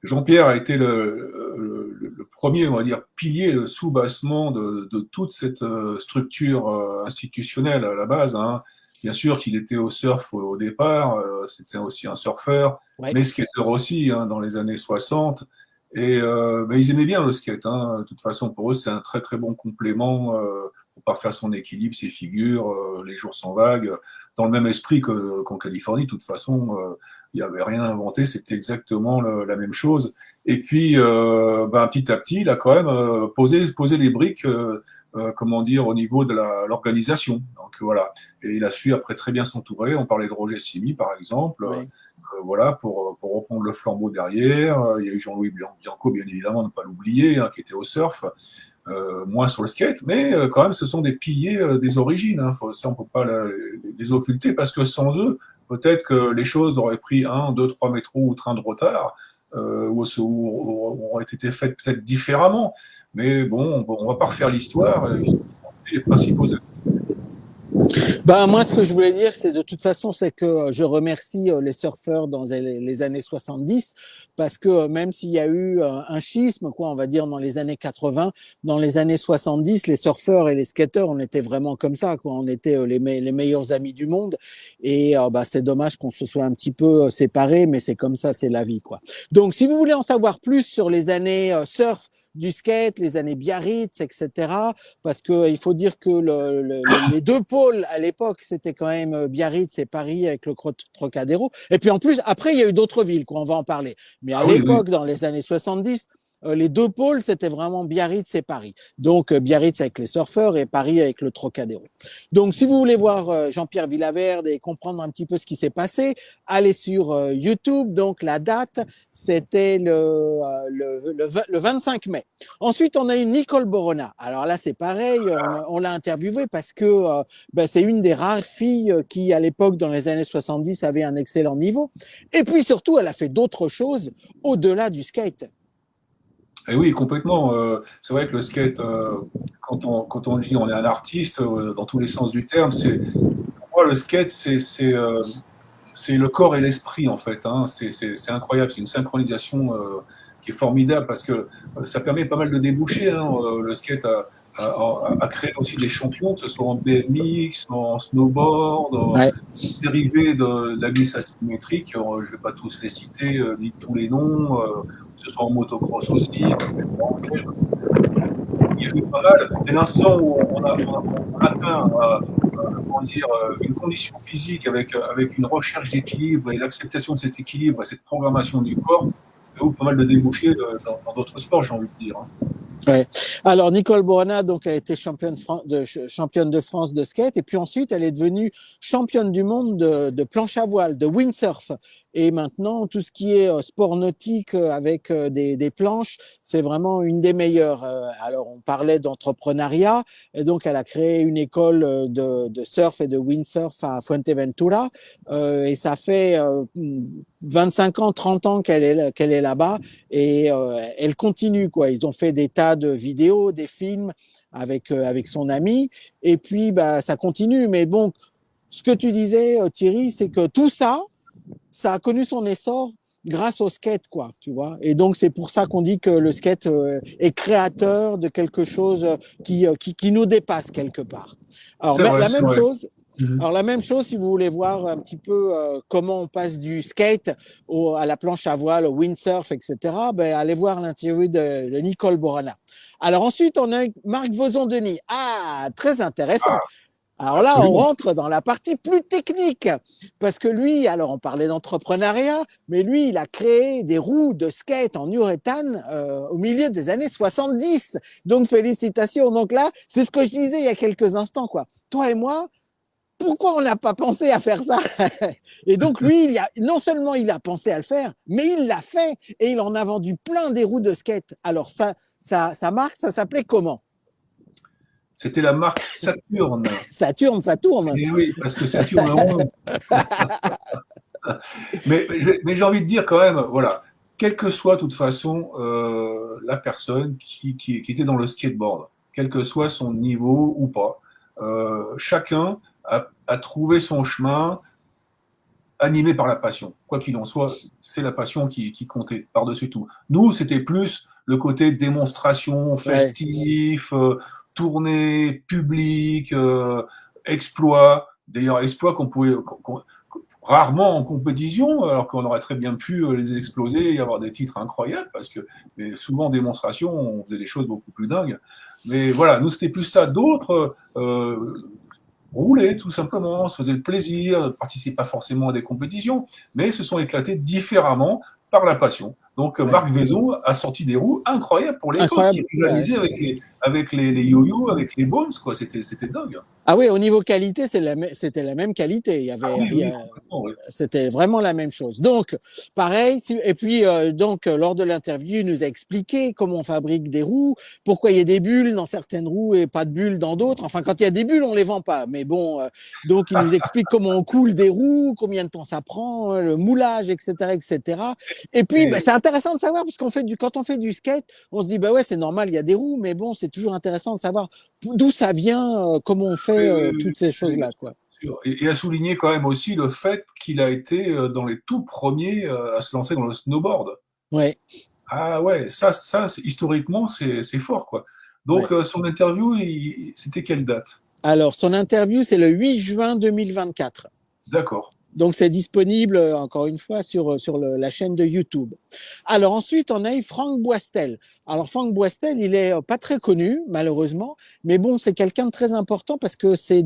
Jean-Pierre a été le premier, on va dire, pilier, le sous-bassement de toute cette structure institutionnelle à la base, hein. Bien sûr qu'il était au surf au départ, c'était aussi un surfeur, Oui, mais skateur aussi, hein, dans les années 60. Et ben, ils aimaient bien le skate, hein. De toute façon, pour eux, c'est un très très bon complément pour parfaire son équilibre, ses figures, les jours sans vagues, dans le même esprit qu'en Californie. De toute façon, il n'y avait rien inventé, c'était exactement la même chose. Et puis, ben, petit à petit, il a quand même posé les briques, comment dire, au niveau de l'organisation. Donc voilà. Et il a su après très bien s'entourer. On parlait de Roger Simi, par exemple. oui. Voilà, pour reprendre le flambeau derrière. Il y a eu Jean-Louis Bianco, bien évidemment, ne pas l'oublier, hein, qui était au surf, moins sur le skate, mais quand même, ce sont des piliers des origines, hein. Ça, on ne peut pas les occulter, parce que sans eux, peut-être que les choses auraient pris 1, 2, 3 métros ou train de retard, ou auraient été faites peut-être différemment. Mais bon, on ne va pas refaire l'histoire. Les principaux. Ben, moi, ce que je voulais dire, c'est de toute façon, c'est que je remercie les surfeurs dans les années 70 parce que même s'il y a eu un schisme, quoi, on va dire, dans les années 80, dans les années 70, les surfeurs et les skateurs, on était vraiment comme ça, quoi. On était les meilleurs amis du monde. Et bah, c'est dommage qu'on se soit un petit peu séparés, mais c'est comme ça, c'est la vie, quoi. Donc, si vous voulez en savoir plus sur les années surf, du skate, les années Biarritz, etc., parce que il faut dire que les deux pôles à l'époque, c'était quand même Biarritz et Paris avec le Trocadéro. Et puis en plus, après, il y a eu d'autres villes, quoi, on va en parler. Mais à Ah oui, oui. l'époque, dans les années 70, les deux pôles, c'était vraiment Biarritz et Paris. Donc Biarritz avec les surfeurs et Paris avec le Trocadéro. Donc si vous voulez voir Jean-Pierre Villaverde et comprendre un petit peu ce qui s'est passé, allez sur YouTube. Donc la date, c'était le 25 mai. Ensuite, on a eu Nicole Borona. Alors là, c'est pareil, on l'a interviewée parce que c'est une des rares filles qui, à l'époque, dans les années 70, avait un excellent niveau. Et puis surtout, elle a fait d'autres choses au-delà du skate. Et oui, complètement. C'est vrai que le skate, quand on dit on est un artiste, dans tous les sens du terme, pour moi, le skate, c'est le corps et l'esprit, en fait, hein. C'est incroyable, c'est une synchronisation qui est formidable parce que ça permet pas mal de débouchés, hein. Le skate a créé aussi des champions, que ce soit en BMX, en snowboard, en Ouais. dérivés de la glisse asymétrique. Je ne vais pas tous les citer, ni tous les noms, que ce soit en motocross aussi. Il y a eu pas mal. Dès l'instant où on atteint comment dire, une condition physique avec une recherche d'équilibre et l'acceptation de cet équilibre et cette programmation du corps, ça ouvre pas mal de débouchés dans d'autres sports, j'ai envie de dire, hein. Ouais. Alors Nicole Borana, donc, a été championne de France de skate, et puis ensuite elle est devenue championne du monde de planche à voile, de windsurf. Et maintenant, tout ce qui est sport nautique avec des planches, c'est vraiment une des meilleures. Alors, on parlait d'entrepreneuriat, et donc elle a créé une école de surf et de windsurf à Fuerteventura, et ça fait 25 ans, 30 ans qu'elle est là-bas, et elle continue, quoi. Ils ont fait des tas de vidéos, des films avec son ami, et puis bah ça continue. Mais bon, ce que tu disais, Thierry, c'est que tout ça a connu son essor grâce au skate, quoi, tu vois. Et donc, c'est pour ça qu'on dit que le skate est créateur de quelque chose qui nous dépasse quelque part. Alors, C'est vrai, la c'est même vrai. chose. Alors, la même chose, si vous voulez voir un petit peu comment on passe du skate à la planche à voile, au windsurf, etc., ben, allez voir l'interview de Nicole Borana. Alors, ensuite, on a Marc Vozon-Denis. Ah, très intéressant. Ah, Alors là, on absolument. rentre dans la partie plus technique, parce que lui, alors on parlait d'entrepreneuriat, mais lui, il a créé des roues de skate en urethane au milieu des années 70. Donc félicitations. Donc là, c'est ce que je disais il y a quelques instants, quoi. Toi et moi, pourquoi on n'a pas pensé à faire ça? Et donc lui, non seulement il a pensé à le faire, mais il l'a fait, et il en a vendu plein des roues de skate. Alors sa marque, ça s'appelait comment? C'était la marque Saturn. Ça tourne, ça tourne. Et oui, parce que ça tourne rond. Mais j'ai envie de dire quand même, voilà, quelle que soit de toute façon la personne qui était dans le skateboard, quel que soit son niveau ou pas, chacun a trouvé son chemin animé par la passion. Quoi qu'il en soit, c'est la passion qui comptait par-dessus tout. Nous, c'était plus le côté démonstration, Ouais. festif, tournée, public, exploit. D'ailleurs, exploit rarement en compétition, alors qu'on aurait très bien pu les exploser et avoir des titres incroyables, parce que mais souvent en démonstration, on faisait des choses beaucoup plus dingues. Mais voilà, nous, c'était plus ça. D'autres roulaient tout simplement, se faisaient le plaisir, ne participaient pas forcément à des compétitions, mais se sont éclatés différemment par la passion. Donc Ouais. Marc Vaison a sorti des roues incroyables pour l'époque, qui Incroyable. Ouais. rivalisaient avec les yo-yo, avec les Bones, quoi. C'était dingue. Ah oui, au niveau qualité, c'était la même qualité. Ah oui, oui, complètement, oui. C'était vraiment la même chose. Donc, pareil. Et puis, lors de l'interview, il nous a expliqué comment on fabrique des roues, pourquoi il y a des bulles dans certaines roues et pas de bulles dans d'autres. Enfin, quand il y a des bulles, on les vend pas. Mais bon, donc il nous explique comment on coule des roues, combien de temps ça prend, le moulage, etc., etc. Et puis, bah, Et, c'est intéressant de savoir parce quand on fait du skate, on se dit bah ouais, c'est normal, il y a des roues, mais bon, c'est toujours intéressant de savoir d'où ça vient, comment on fait toutes ces choses-là, quoi. et à souligner quand même aussi le fait qu'il a été dans les tout premiers à se lancer dans le snowboard. Ouais, Ah ouais, historiquement, c'est fort, quoi. Donc, ouais. son interview, c'était quelle date? Alors, son interview, c'est le 8 juin 2024. D'accord. Donc, c'est disponible, encore une fois, sur la chaîne de YouTube. Alors, ensuite, on a eu Franck Boistel. Alors, Franck Boistel, il est pas très connu, malheureusement, mais bon, c'est quelqu'un de très important parce que c'est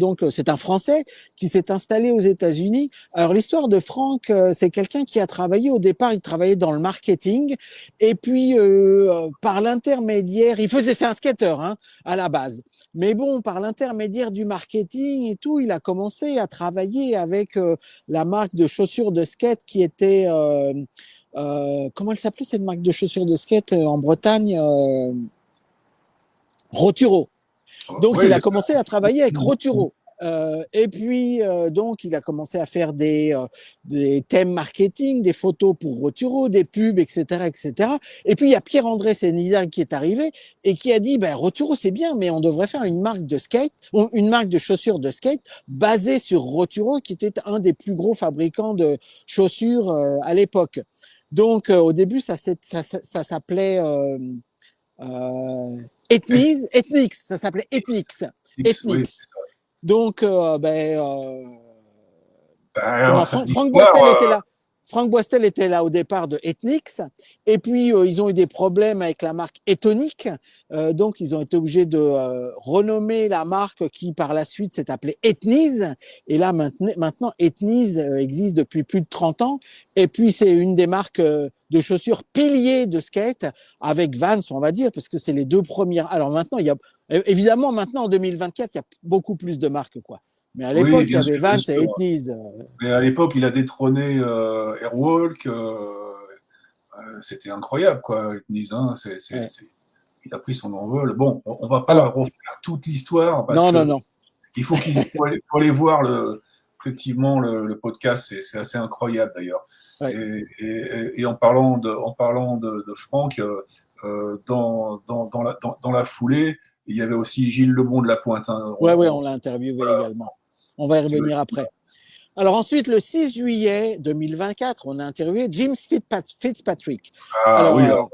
un Français qui s'est installé aux États-Unis. Alors, l'histoire de Franck, c'est quelqu'un qui a travaillé, au départ, il travaillait dans le marketing, et puis, par l'intermédiaire, c'est un skateur, hein, à la base. Mais bon, par l'intermédiaire du marketing et tout, il a commencé à travailler avec la marque de chaussures de skate qui était comment elle s'appelait cette marque de chaussures de skate en Bretagne, Roturo. Donc il Ouais, a commencé à travailler avec Roturo. Et puis, donc, il a commencé à faire des thèmes marketing, des photos pour Roturo, des pubs, etc., etc. Et puis, il y a Pierre-André Sénizard qui est arrivé et qui a dit, ben, Roturo, c'est bien, mais on devrait faire une marque de skate, une marque de chaussures de skate basée sur Roturo, qui était un des plus gros fabricants de chaussures à l'époque. Donc, au début, ça s'appelait Ethnix, ça s'appelait Ethnix. Oui, Ethnix. Donc, ben, bon, Franck l'histoire, Boistel était là. Franck Boistel était là au départ de Ethnix, et puis ils ont eu des problèmes avec la marque Etonic, donc ils ont été obligés de renommer la marque qui par la suite s'est appelée Ethnies, et là maintenant Ethnies existe depuis plus de 30 ans, et puis c'est une des marques de chaussures piliers de skate avec Vans, on va dire, parce que c'est les deux premières. Alors maintenant, il y a évidemment maintenant en 2024, il y a beaucoup plus de marques, quoi. Mais à Oui, l'époque, il y bien avait sûr, bien Vans et sûr. Ethnies. Mais à l'époque, il a détrôné Airwalk. C'était incroyable, quoi, Nice, hein, Ouais. il a pris son envol. Bon, on va pas Alors, refaire toute l'histoire parce non, non, que non. il faut aller voir effectivement le podcast, c'est assez incroyable d'ailleurs. Ouais. Et en parlant de Franck, dans la foulée, il y avait aussi Gilles Lebon de la Pointe. Hein, Ouais, ouais, on l'a interviewé voilà, également. On va y revenir après. Alors ensuite, le 6 juillet 2024, on a interviewé James Fitzpatrick. ah Alors, oui, alors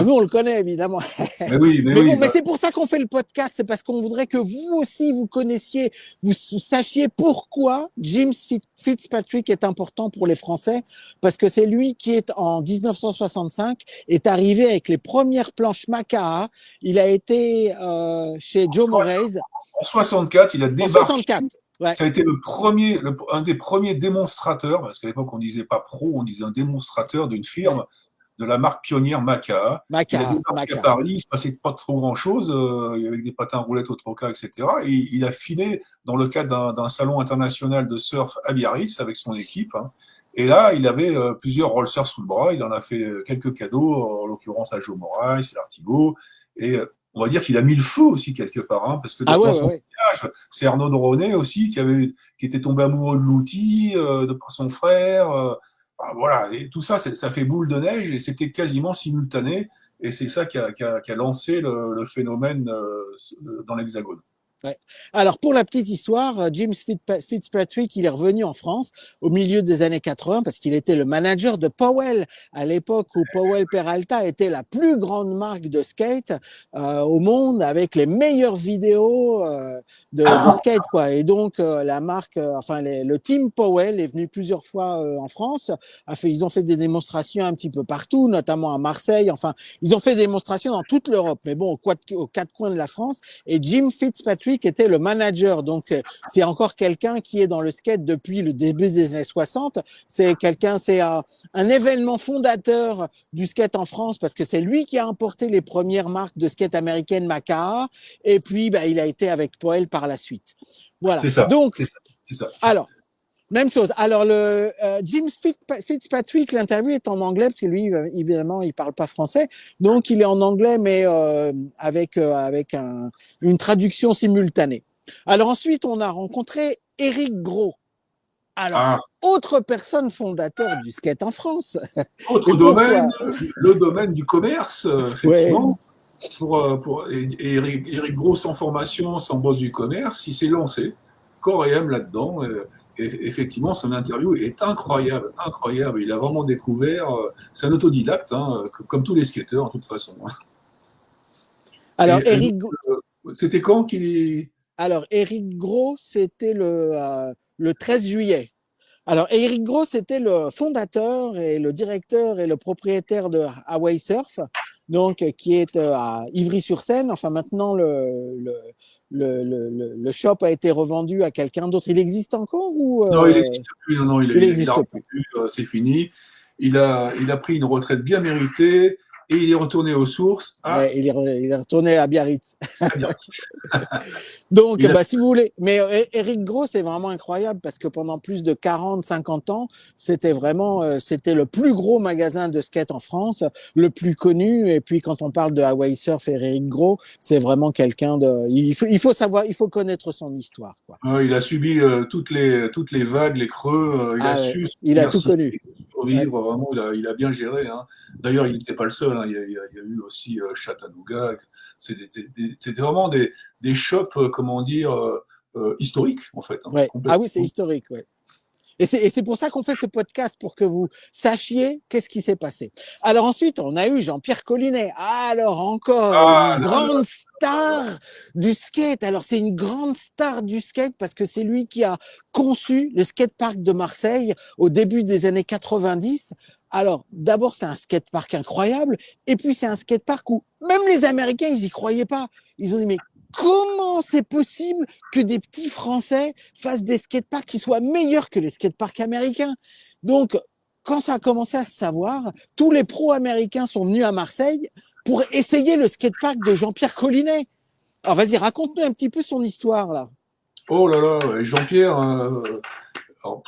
nous, on le connaît évidemment. mais Mais bon, oui, mais c'est pour ça qu'on fait le podcast, c'est parce qu'on voudrait que vous aussi, vous connaissiez, vous sachiez pourquoi James Fitzpatrick est important pour les Français, parce que c'est lui qui est en 1965 est arrivé avec les premières planches Macaha. Il a été chez Joe Moraes en 64, il a en débarqué. 64. Ouais. Ça a été un des premiers démonstrateurs, parce qu'à l'époque on disait pas pro, on disait un démonstrateur d'une Ouais. firme de la marque pionnière Macaha. Il a débarqué à Macaha. Paris, il se passait pas trop grand chose, avec des patins roulettes au troca, etc. Et il a filé dans le cadre d'un salon international de surf à Biarritz avec son équipe. Hein. Et là, il avait plusieurs rollsurf sous le bras. Il en a fait quelques cadeaux, en l'occurrence à Joe Moraes, à l'Artigo. Et on va dire qu'il a mis le feu aussi quelque part, hein, parce que Ah ouais, dans ouais, son ouais. sillage, c'est Arnaud Dronet aussi qui était tombé amoureux de l'outil, de par son frère. Enfin, voilà, et tout ça, ça fait boule de neige et c'était quasiment simultané. Et c'est ça qui a lancé le phénomène dans l'Hexagone. Ouais. Alors, pour la petite histoire, James Fitzpatrick, il est revenu en France au milieu des années 80 parce qu'il était le manager de Powell à l'époque où Powell Peralta était la plus grande marque de skate au monde avec les meilleures vidéos de skate, quoi. Et donc, la marque, enfin, le team Powell est venu plusieurs fois en France. Ils ont fait des démonstrations un petit peu partout, notamment à Marseille. Enfin, ils ont fait des démonstrations dans toute l'Europe, mais bon, aux quatre coins de la France. Et Jim Fitzpatrick était le manager. Donc, c'est encore quelqu'un qui est dans le skate depuis le début des années 60. C'est un événement fondateur du skate en France parce que c'est lui qui a importé les premières marques de skate américaines Macaha. Et puis, bah, il a été avec Powell par la suite. Voilà. C'est ça, Donc, c'est ça, c'est ça. alors, même chose. Alors, James Fitzpatrick, l'interview est en anglais parce que lui, évidemment, il parle pas français. Donc, il est en anglais, mais avec une traduction simultanée. Alors ensuite, on a rencontré Éric Gros. Alors, Ah, autre personne fondateur du skate en France. autre Et domaine, pourquoi? le domaine du commerce, Ouais. effectivement. Et Eric Gros, sans formation, sans boss du commerce, il s'est lancé, corps et âme là-dedans. Et effectivement, son interview est incroyable, incroyable. Il a vraiment découvert. C'est un autodidacte, hein, comme tous les skateurs, de toute façon. Hein. Alors, Et donc, c'était quand qu'il. Éric Gros, c'était le 13 juillet. Alors, Éric Gros, c'était le fondateur et le directeur et le propriétaire de Hawaii Surf, donc qui est à Ivry-sur-Seine. Enfin, maintenant, le shop a été revendu à quelqu'un d'autre. Il existe encore ou Non, il n'existe plus. Non, non, il il a n'existe plus? revendu, c'est fini. Il a pris une retraite bien méritée et il est retourné aux sources à Ouais, il est retourné à Biarritz. Biarritz. Donc, Il a bah, si vous voulez. Mais Éric Gros, c'est vraiment incroyable parce que pendant plus de 40, 50 ans, c'était vraiment, c'était le plus gros magasin de skate en France, le plus connu. Et puis, quand on parle de Hawaii Surf et Éric Gros, c'est vraiment quelqu'un de, il faut savoir, il faut connaître son histoire, quoi. il a subi toutes les vagues, les creux. Il a Ah ouais, su se il a tout connu. diversifier, Ouais. survivre. Vraiment, il a bien géré. Hein. D'ailleurs, il n'était pas le seul. Hein. Il y a eu aussi Chattanooga. C'était vraiment des shops, comment dire, historiques, en fait. Hein, Ouais. Ah oui, c'est complètement. historique, ouais. Et c'est pour ça qu'on fait ce podcast, pour que vous sachiez qu'est-ce qui s'est passé. Alors ensuite, on a eu Jean-Pierre Collinet. Alors encore Ah une là là grande là là. star du skate. Alors c'est une grande star du skate parce que c'est lui qui a conçu le skatepark de Marseille au début des années 90. Alors d'abord, c'est un skatepark incroyable. Et puis c'est un skatepark où même les Américains, ils y croyaient pas. Ils ont dit, mais comment c'est possible que des petits Français fassent des skateparks qui soient meilleurs que les skateparks américains? Donc, quand ça a commencé à se savoir, tous les pros américains sont venus à Marseille pour essayer le skatepark de Jean-Pierre Collinet. Alors, vas-y, raconte-nous un petit peu son histoire, là. Oh là là, et Jean-Pierre, alors,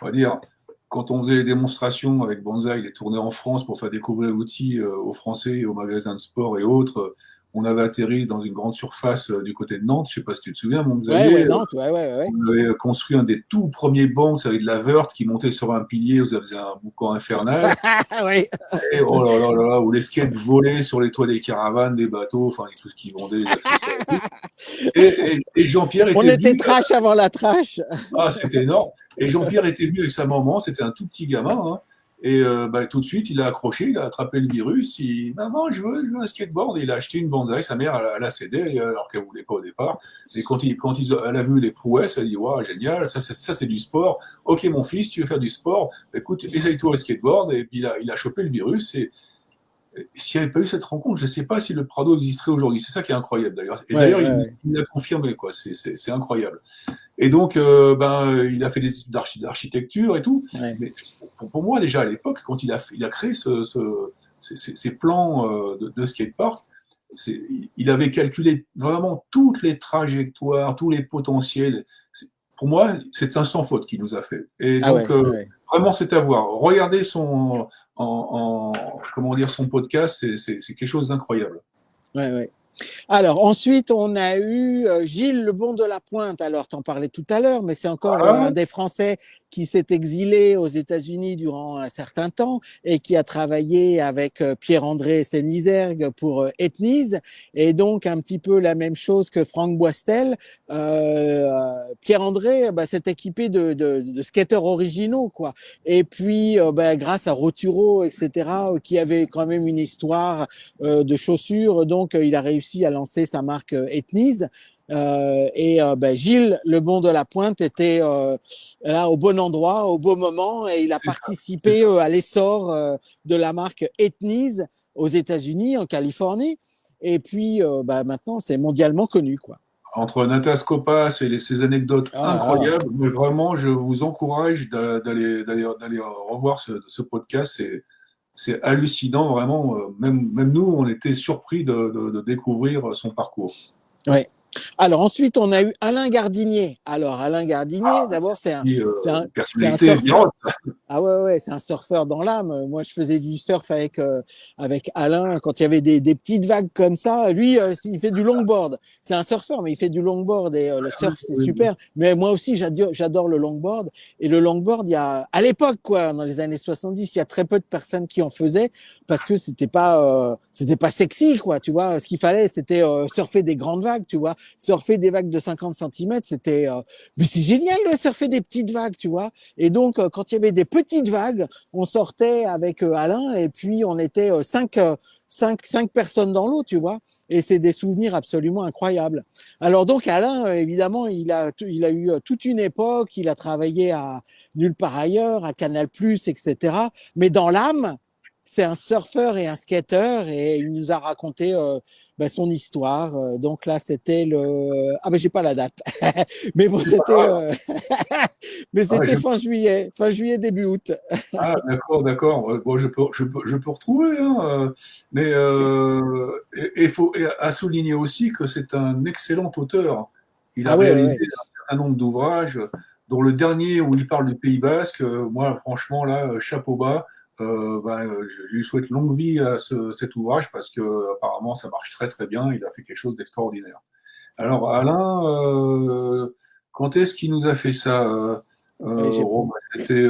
on va dire, quand on faisait les démonstrations avec Banzai, les tournées en France pour faire découvrir l'outil aux Français, aux magasins de sport et autres, on avait atterri dans une grande surface du côté de Nantes. Je ne sais pas si tu te souviens, mon Ouais, Xavier. Nantes, ouais. On avait construit un des tout premiers bancs avec de la verte qui montait sur un pilier où ça faisait un boucan infernal. Ouais. Et oh là là là là, où les skates volaient sur les toits des caravanes, des bateaux, enfin tout ce qui vendait. Et Jean-Pierre On était était venu. trash avant la trash. Ah, c'était énorme. Et Jean-Pierre était venu avec sa maman, c'était un tout petit gamin. Hein. Et tout de suite, il a accroché, il a attrapé le virus. Maman, je veux un skateboard. Et il a acheté une Banzai. Sa mère, elle a cédé, alors qu'elle ne voulait pas au départ. Et elle a vu les prouesses, elle a dit, waouh, génial, ça c'est du sport. Ok, mon fils, tu veux faire du sport? Écoute, essaye-toi au skateboard. Et puis il a chopé le virus. Et s'il n'y avait pas eu cette rencontre, je ne sais pas si le Prado existerait aujourd'hui. C'est ça qui est incroyable d'ailleurs. Et d'ailleurs, Ouais. il l'a confirmé, quoi. C'est incroyable. Et donc, il a fait des études d'architecture et tout. Ouais. Mais pour moi, déjà à l'époque, quand il a créé ces plans de skatepark, il avait calculé vraiment toutes les trajectoires, tous les potentiels. Pour moi, c'est un sans faute qu'il nous a fait. Et Ah donc, ouais. vraiment, c'est à voir. Regardez comment dire, son podcast, c'est quelque chose d'incroyable. Ouais. Alors ensuite, on a eu Gilles Le Bon de la Pointe. Alors, t'en parlais tout à l'heure, mais c'est encore Voilà. un des Français qui s'est exilé aux États-Unis durant un certain temps et qui a travaillé avec Pierre-André Sénizergue pour Ethnise. Et donc, un petit peu la même chose que Franck Boistel. Pierre-André s'est équipé de skateurs originaux, quoi. Et puis, grâce à Roturo, etc., qui avait quand même une histoire de chaussures, donc il a réussi à lancer sa marque Ethnise. Gilles Le Bon de la Pointe était là au bon endroit, au bon moment, et il a participé à l'essor de la marque Ethnise aux États-Unis, en Californie. Et puis maintenant, c'est mondialement connu, quoi. Entre Natas Kopas et ces anecdotes Ah. incroyables, mais vraiment, je vous encourage d'aller revoir ce podcast. C'est hallucinant, vraiment. Même nous, on était surpris de découvrir son parcours. Ouais. Alors ensuite, on a eu Alain Gardinier. Alors Alain Gardinier, d'abord, c'est un Personnalité surfeur. émirante. Ah ouais, c'est un surfeur dans l'âme. Moi, je faisais du surf avec Alain quand il y avait des petites vagues comme ça. Lui, il fait du longboard. C'est un surfeur, mais il fait du longboard et le surf, c'est super. Mais moi aussi, j'adore le longboard. Et le longboard, à l'époque, quoi, dans les années 70, il y a très peu de personnes qui en faisaient parce que c'était pas sexy, quoi. Tu vois, ce qu'il fallait, c'était surfer des grandes vagues, tu vois. Surfer des vagues de 50 centimètres, mais c'est génial de surfer des petites vagues, tu vois. Et donc, quand il y avait des petites vagues, on sortait avec Alain et puis on était cinq personnes dans l'eau, tu vois. Et c'est des souvenirs absolument incroyables. Alors donc, Alain, évidemment, il a eu toute une époque, il a travaillé à Nulle part ailleurs, à Canal+, etc. Mais dans l'âme, c'est un surfeur et un skateur et il nous a raconté son histoire. Donc là, c'était le... Ah ben, j'ai pas la date. Mais bon, c'était fin juillet, début août. Ah, d'accord. Bon, je peux retrouver, hein, mais il faut à souligner aussi que c'est un excellent auteur. Il a Ah ouais, réalisé ouais. un certain nombre d'ouvrages, dont le dernier où il parle du Pays Basque. Moi, franchement, là, chapeau bas. Je lui souhaite longue vie à cet ouvrage parce que apparemment ça marche très très bien. Il a fait quelque chose d'extraordinaire. Alors Alain, quand est-ce qu'il nous a fait ça Ouais, Rome, c'était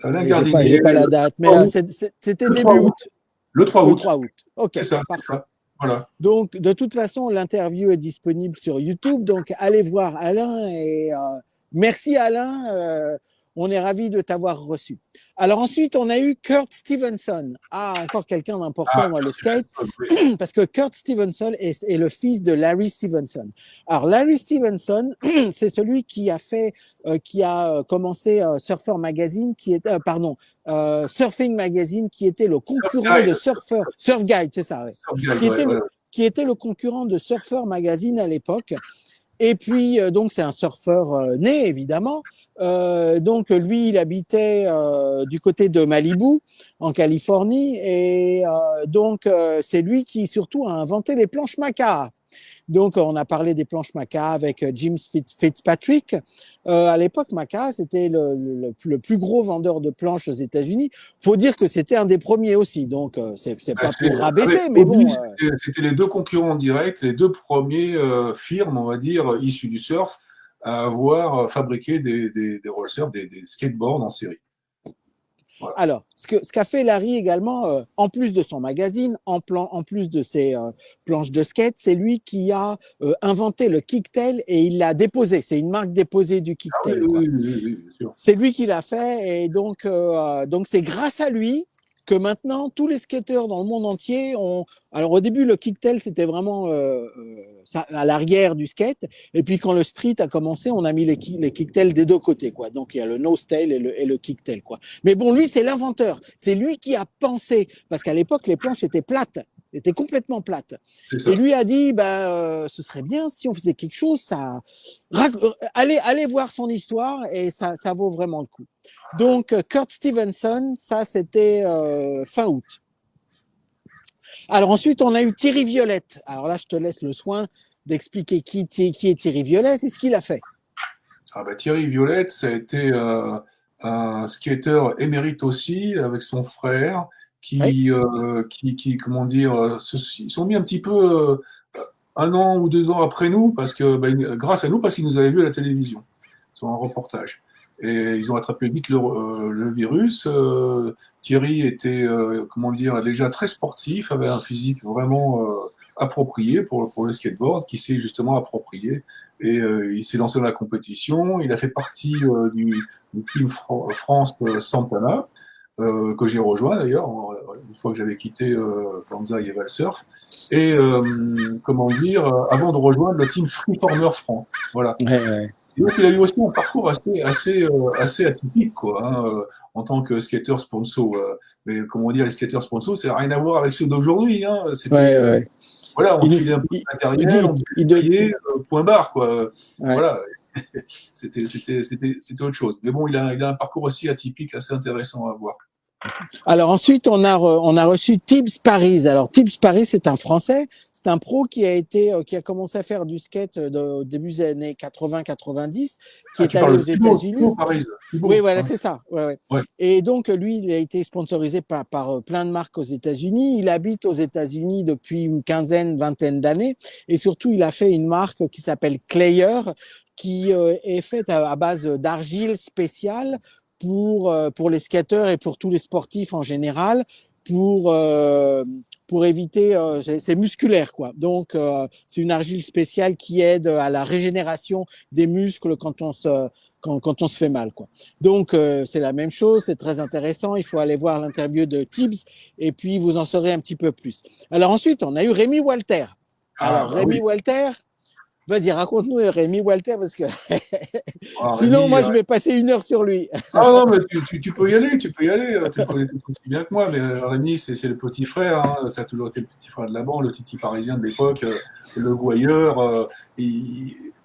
Alain j'ai Gardinier, pas la date, mais c'était le 3 début août. août. Le 3 Le août, 3 août. Ok, c'est ça, c'est parfait. ça. Voilà. Donc, de toute façon, l'interview est disponible sur YouTube. Donc, allez voir Alain et merci Alain. On est ravis de t'avoir reçu. Alors ensuite, on a eu Kurt Stevenson. Ah, encore quelqu'un d'important dans le skate, parce que Kurt Stevenson est le fils de Larry Stevenson. Alors Larry Stevenson, c'est celui qui a commencé Surfer Magazine, Surfing Magazine, qui était le concurrent de Surf Guide, c'est ça, ouais. Qui était le concurrent de Surfer Magazine à l'époque. Et puis, donc, c'est un surfeur né, évidemment. Donc, lui, il habitait du côté de Malibu, en Californie. Et donc, c'est lui qui, surtout, a inventé les planches Maca. Donc, on a parlé des planches Maca avec Jim Fitzpatrick. À l'époque, Maca, c'était le plus gros vendeur de planches aux États-Unis. Faut dire que c'était un des premiers aussi. Donc, c'est pas pour rabaisser, mais bon. C'était les deux concurrents directs, les deux premiers firmes, on va dire, issues du surf, à avoir fabriqué des roller surf, des skateboards en série. Voilà. Alors, ce qu'a fait Larry également, en plus de son magazine, en plus de ses planches de skate, c'est lui qui a inventé le kicktail et il l'a déposé. C'est une marque déposée du kicktail. Oui, bien sûr. C'est lui qui l'a fait et donc c'est grâce à lui que maintenant tous les skateurs dans le monde entier ont. Alors au début le kicktail c'était vraiment à l'arrière du skate et puis quand le street a commencé on a mis les kicktails des deux côtés quoi. Donc il y a le nose-tail et le kicktail quoi. Mais bon lui c'est l'inventeur, c'est lui qui a pensé parce qu'à l'époque les planches étaient plates. Était complètement plate. Et lui a dit, ce serait bien si on faisait quelque chose. Allez voir son histoire et ça vaut vraiment le coup. Donc Kurt Stevenson, ça c'était fin août. Alors ensuite on a eu Thierry Violette. Alors là je te laisse le soin d'expliquer qui est Thierry Violette et ce qu'il a fait. Thierry Violette, ça a été un skater émérite aussi avec son frère. Qui, comment dire, ils sont mis un petit peu 1 an ou 2 ans après nous, parce que, grâce à nous, parce qu'ils nous avaient vus à la télévision, sur un reportage. Et ils ont attrapé vite le virus. Thierry était, comment dire, déjà très sportif, avait un physique vraiment approprié pour le skateboard, qui s'est justement approprié. Et il s'est lancé dans la compétition. Il a fait partie du team France Santana. Que j'ai rejoint d'ailleurs, une fois que j'avais quitté Banzai et Valsurf, et comment dire, avant de rejoindre le team Freeformer France. Voilà. Ouais. Et donc il a eu aussi un parcours assez atypique, quoi, hein, en tant que skater sponsor. Mais comment dire, les skaters sponsors, ça n'a rien à voir avec ceux d'aujourd'hui. Hein. C'était, voilà, on filait un peu de matériel, on payait, point barre, quoi. Voilà. C'était autre chose. Mais bon, il a un parcours aussi atypique, assez intéressant à voir. Alors ensuite, on a reçu Tibbs Paris. Alors Tibbs Paris, c'est un Français, c'est un pro qui a commencé à faire du skate au début des années 80-90, qui est allé aux États-Unis. Oui, voilà, c'est ça. Ouais. Et donc lui, il a été sponsorisé par plein de marques aux États-Unis. Il habite aux États-Unis depuis une vingtaine d'années, et surtout, il a fait une marque qui s'appelle Clayer, qui est faite à base d'argile spéciale pour les skateurs et pour tous les sportifs en général, pour éviter, c'est musculaire quoi. Donc c'est une argile spéciale qui aide à la régénération des muscles quand on se fait mal quoi. Donc c'est la même chose, c'est très intéressant. Il faut aller voir l'interview de Tibbs et puis vous en saurez un petit peu plus. Alors ensuite on a eu Rémi Walter. Alors Rémi Walter. Vas-y, raconte-nous Rémi Walter, parce que sinon, Rémi, moi, je vais passer 1 heure sur lui. Non, mais tu peux y aller, tu le connais aussi bien que moi, mais Rémi, c'est le petit frère, hein, ça a toujours été le petit frère de la bande, le titi parisien de l'époque, le gouailleur.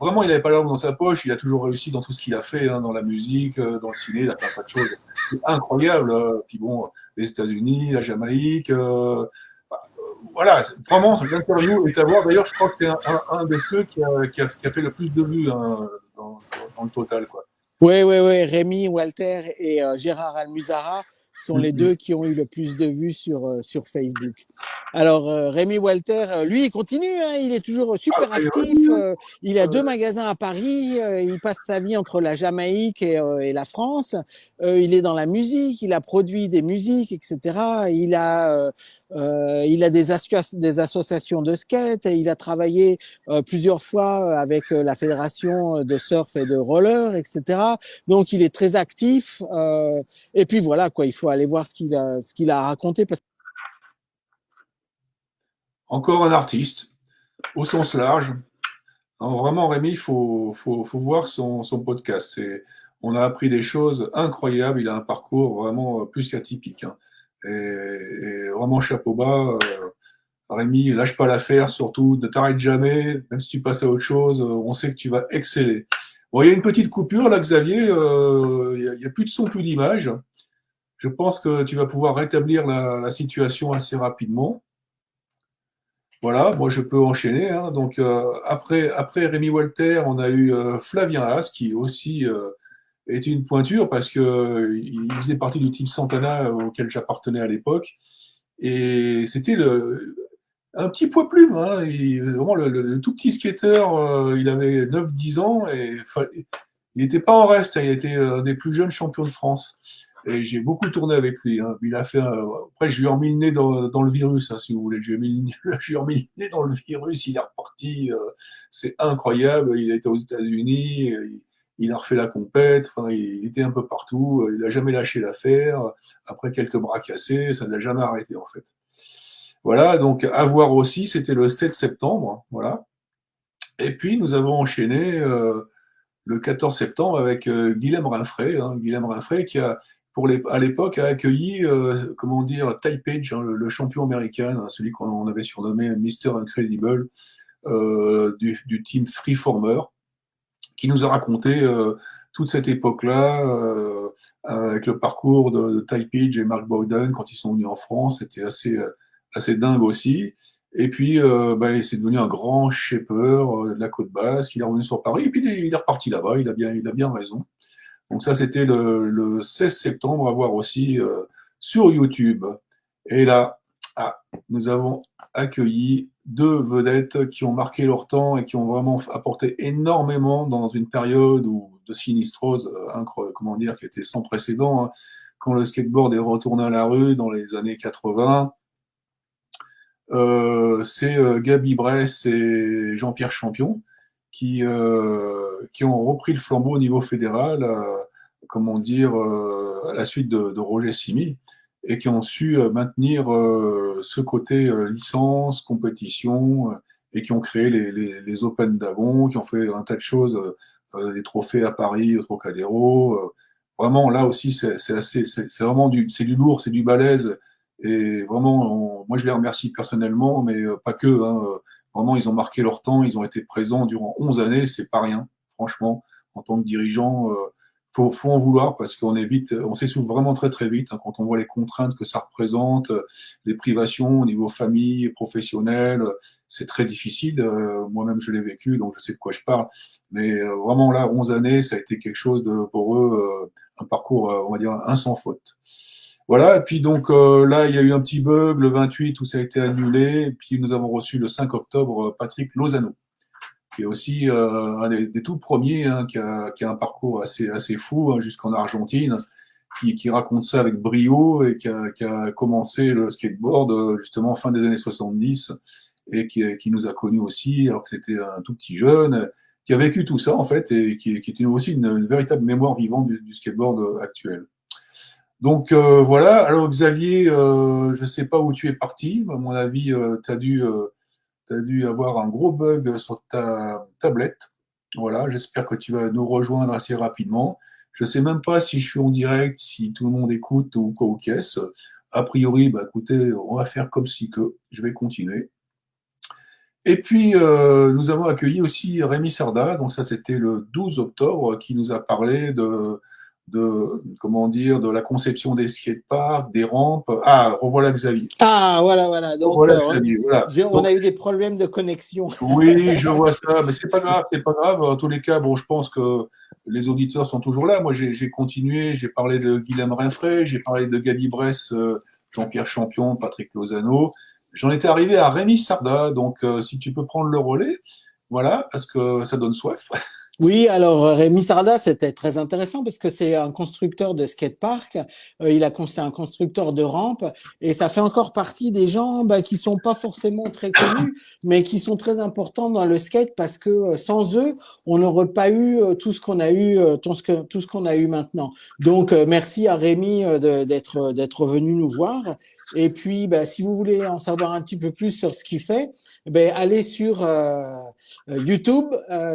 Vraiment, il n'avait pas l'ordre dans sa poche, il a toujours réussi dans tout ce qu'il a fait, hein, dans la musique, dans le ciné, il a fait un tas de choses. C'est incroyable. Puis bon, les États-Unis, la Jamaïque. Voilà, vraiment, l'interview est à voir. D'ailleurs, je crois que c'est un de ceux qui a fait le plus de vues, hein, dans le total, quoi. Oui, Rémi Walter et Gérard Almuzara sont les deux qui ont eu le plus de vues sur Facebook. Alors, Rémi Walter, lui, il continue, hein, il est toujours super actif. Il a 2 magasins à Paris. Il passe sa vie entre la Jamaïque et la France. Il est dans la musique, il a produit des musiques, etc. Il a Il a des associations de skate et il a travaillé plusieurs fois avec la fédération de surf et de roller, etc. Donc il est très actif. Et puis voilà quoi, il faut aller voir ce qu'il a raconté parce Encore un artiste, au sens large. Alors, vraiment, Rémi, il faut voir son podcast. On a appris des choses incroyables. Il a un parcours vraiment plus qu'atypique, hein. Et vraiment, chapeau bas. Rémi, lâche pas l'affaire, surtout, ne t'arrête jamais. Même si tu passes à autre chose, on sait que tu vas exceller. Bon, il y a une petite coupure là, Xavier. Il y a plus de son, plus d'image. Je pense que tu vas pouvoir rétablir la situation assez rapidement. Voilà, moi je peux enchaîner, hein. Donc après Rémi Walter, on a eu Flavien Haas qui aussi était une pointure parce que il faisait partie du team Santana auquel j'appartenais à l'époque et c'était un petit poids plume, hein. Vraiment le tout petit skater, il avait 9-10 ans et il n'était pas en reste, hein. Il était un des plus jeunes champions de France. Et j'ai beaucoup tourné avec lui, hein. Il a fait après, je lui ai remis le nez dans le virus, hein, si vous voulez. Je lui ai remis le nez dans le virus, il est reparti. C'est incroyable. Il a été aux États-Unis, il a refait la compète. Enfin, il était un peu partout. Il n'a jamais lâché l'affaire. Après quelques bras cassés, ça ne l'a jamais arrêté, en fait. Voilà, donc à voir aussi, c'était le 7 septembre. Voilà. Et puis, nous avons enchaîné le 14 septembre avec Guilhem Rinfret, hein. Guilhem Rinfret qui a à l'époque, a accueilli, comment dire, Ty Page, hein, le champion américain, hein, celui qu'on avait surnommé Mr. Incredible, du team Freeformer, qui nous a raconté toute cette époque-là, avec le parcours de Ty Page et Mark Bowden quand ils sont venus en France. C'était assez dingue aussi. Et puis, c'est devenu un grand shaper de la côte basque. Il est revenu sur Paris et puis il est reparti là-bas. Il a bien raison. Donc ça, c'était le 16 septembre, à voir aussi sur YouTube. Et là, nous avons accueilli deux vedettes qui ont marqué leur temps et qui ont vraiment apporté énormément dans une période de sinistrose, comment dire, qui était sans précédent, hein. Quand le skateboard est retourné à la rue dans les années 80, c'est Gabi Bress et Jean-Pierre Champion qui ont repris le flambeau au niveau fédéral, comment dire, à la suite de Roger Simi, et qui ont su maintenir ce côté licence, compétition, et qui ont créé les Open d'Avon, qui ont fait un tas de choses, des trophées à Paris, au Trocadéro. Vraiment, là aussi, c'est vraiment c'est du lourd, c'est du balèze. Et vraiment, moi, je les remercie personnellement, mais pas que, hein. Vraiment, ils ont marqué leur temps, ils ont été présents durant 11 années, c'est pas rien, franchement. En tant que dirigeant, faut en vouloir parce on s'essouffle vraiment très très vite, hein, quand on voit les contraintes que ça représente, les privations au niveau famille, professionnel, c'est très difficile. Moi-même, je l'ai vécu, donc je sais de quoi je parle. Mais vraiment là, 11 années, ça a été quelque chose pour eux, un parcours, on va dire, un sans faute. Voilà, et puis donc là, il y a eu un petit bug le 28 où ça a été annulé, et puis nous avons reçu le 5 octobre Patrick Lozano, qui est aussi un des tout premiers, hein, qui a un parcours assez fou, hein, jusqu'en Argentine, qui raconte ça avec brio et qui a commencé le skateboard justement fin des années 70 et qui nous a connus aussi, alors que c'était un tout petit jeune, qui a vécu tout ça en fait et qui était aussi une véritable mémoire vivante du skateboard actuel. Donc voilà, alors Xavier, je ne sais pas où tu es parti, à mon avis, tu as dû avoir un gros bug sur ta tablette. Voilà, j'espère que tu vas nous rejoindre assez rapidement. Je ne sais même pas si je suis en direct, si tout le monde écoute ou quoi ou qu'est-ce. A priori, bah, écoutez, on va faire comme si que. Je vais continuer. Et puis, nous avons accueilli aussi Rémi Sarda, donc ça c'était le 12 octobre, qui nous a parlé comment dire, de la conception des skateparks, des rampes. Ah, revoilà Xavier. Ah, voilà. Donc, Revoilà Xavier, voilà. on a eu des problèmes de connexion. Oui, je vois ça, mais c'est pas grave, c'est pas grave. En tous les cas, bon, je pense que les auditeurs sont toujours là. Moi, j'ai continué, j'ai parlé de Guilhem Rinfret, j'ai parlé de Gabi Bress, Jean-Pierre Champion, Patrick Lozano. J'en étais arrivé à Rémi Sarda, donc si tu peux prendre le relais, voilà, parce que ça donne soif. Oui, alors Rémi Sarda, c'était très intéressant parce que c'est un constructeur de skatepark, c'est un constructeur de rampes et ça fait encore partie des gens qui sont pas forcément très connus, mais qui sont très importants dans le skate parce que sans eux, on n'aurait pas eu tout ce qu'on a eu, tout ce qu'on a eu maintenant. Donc merci à Rémi d'être venu nous voir. Et puis, si vous voulez en savoir un petit peu plus sur ce qu'il fait, allez sur YouTube.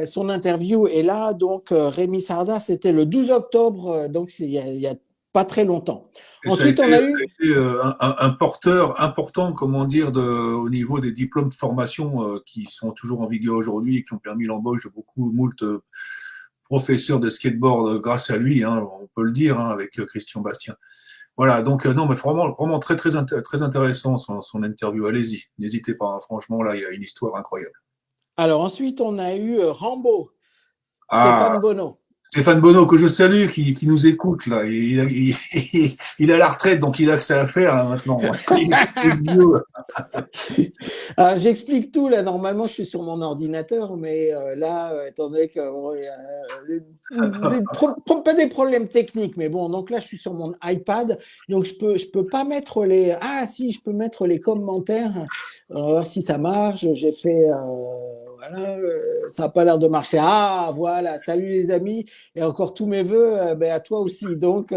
Son interview est là. Donc, Rémi Sarda, c'était le 12 octobre, donc il y a pas très longtemps. Et Ensuite, on a eu. ça a été un porteur important, comment dire, au niveau des diplômes de formation qui sont toujours en vigueur aujourd'hui et qui ont permis l'embauche de beaucoup, moult professeurs de skateboard grâce à lui, hein, on peut le dire, hein, avec Christian Bastien. Voilà, donc non, mais vraiment, vraiment très intéressant son interview. Allez-y, n'hésitez pas, hein, franchement, là, il y a une histoire incroyable. Alors, ensuite, on a eu Rambo, Ah, Stéphane Bonneau. Stéphane Bonneau, que je salue, qui nous écoute, là. Il a la retraite, donc il a que ça à faire, là, maintenant. Il est vieux. Alors, j'explique tout là. Normalement, je suis sur mon ordinateur, mais là, étant donné que pas des problèmes techniques, mais bon, donc là, je suis sur mon iPad, donc je peux pas mettre les. Ah, si, je peux mettre les commentaires. On va voir si ça marche. J'ai fait. Voilà, ça n'a pas l'air de marcher. Ah, voilà. Salut les amis et encore tous mes voeux à toi aussi. Donc,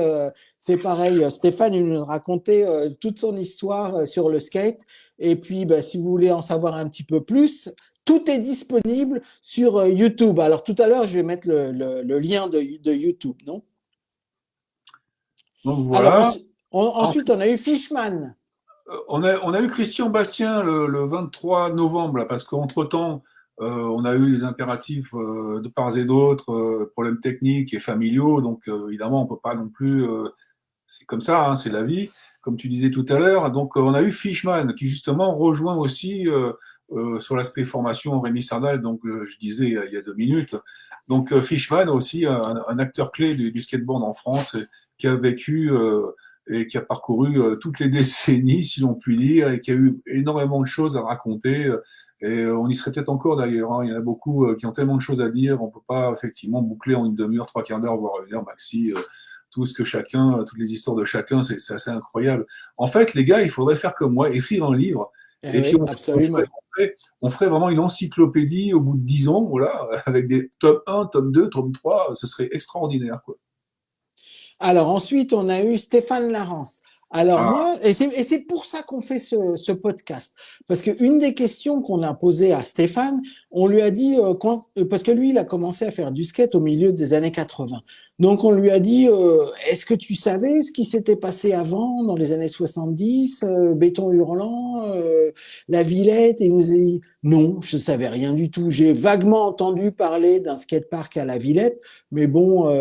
c'est pareil. Stéphane, il nous racontait toute son histoire sur le skate. Et puis, si vous voulez en savoir un petit peu plus, tout est disponible sur YouTube. Alors, tout à l'heure, je vais mettre le lien de YouTube, non? Donc Alors, voilà. ensuite, on a eu Fishman. On a eu Christian Bastien le 23 novembre, là, parce qu'entre-temps, on a eu des impératifs de part et d'autre, problèmes techniques et familiaux. Donc, évidemment, on ne peut pas non plus. C'est comme ça, hein, c'est la vie, comme tu disais tout à l'heure. Donc, on a eu Fishman, qui justement rejoint aussi sur l'aspect formation Rémi Sardal, donc je disais il y a 2 minutes. Donc, Fishman aussi, un acteur clé du skateboard en France, qui a vécu et qui a parcouru toutes les décennies, si l'on peut dire, et qui a eu énormément de choses à raconter. Et on y serait peut-être encore d'ailleurs. Hein. Il y en a beaucoup qui ont tellement de choses à dire. On ne peut pas effectivement boucler en une demi-heure, 3/4 d'heure, voire 1 heure maxi. Tout ce que chacun, toutes les histoires de chacun, c'est assez incroyable. En fait, les gars, il faudrait faire comme moi, écrire un livre, Eh et puis oui, absolument. on ferait vraiment une encyclopédie au bout de 10 ans, voilà, avec des top 1, top 2, top 3, ce serait extraordinaire, quoi. Alors ensuite, on a eu Stéphane Larence. Alors Ah, moi, et c'est pour ça qu'on fait ce podcast, parce qu'une des questions qu'on a posées à Stéphane, on lui a dit, parce que lui, il a commencé à faire du skate au milieu des années 80. Donc on lui a dit, est-ce que tu savais ce qui s'était passé avant, dans les années 70, Béton Hurlant, La Villette, et il nous a dit, non, je ne savais rien du tout. J'ai vaguement entendu parler d'un skatepark à La Villette, mais bon,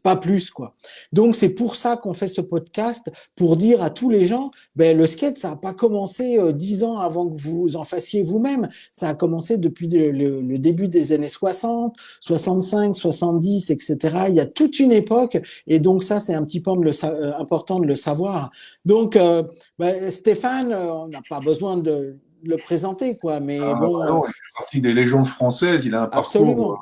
pas plus, quoi. Donc, c'est pour ça qu'on fait ce podcast, pour dire à tous les gens, le skate, ça n'a pas commencé 10 ans avant que vous en fassiez vous-même. Ça a commencé depuis le début des années 60, 65, 70, etc. Il y a toute une époque, et donc ça, c'est un petit peu important de le savoir. Donc, Stéphane, on n'a pas besoin de le présenter, quoi, mais bon, non, il fait partie des légendes françaises, il a un parcours absolument.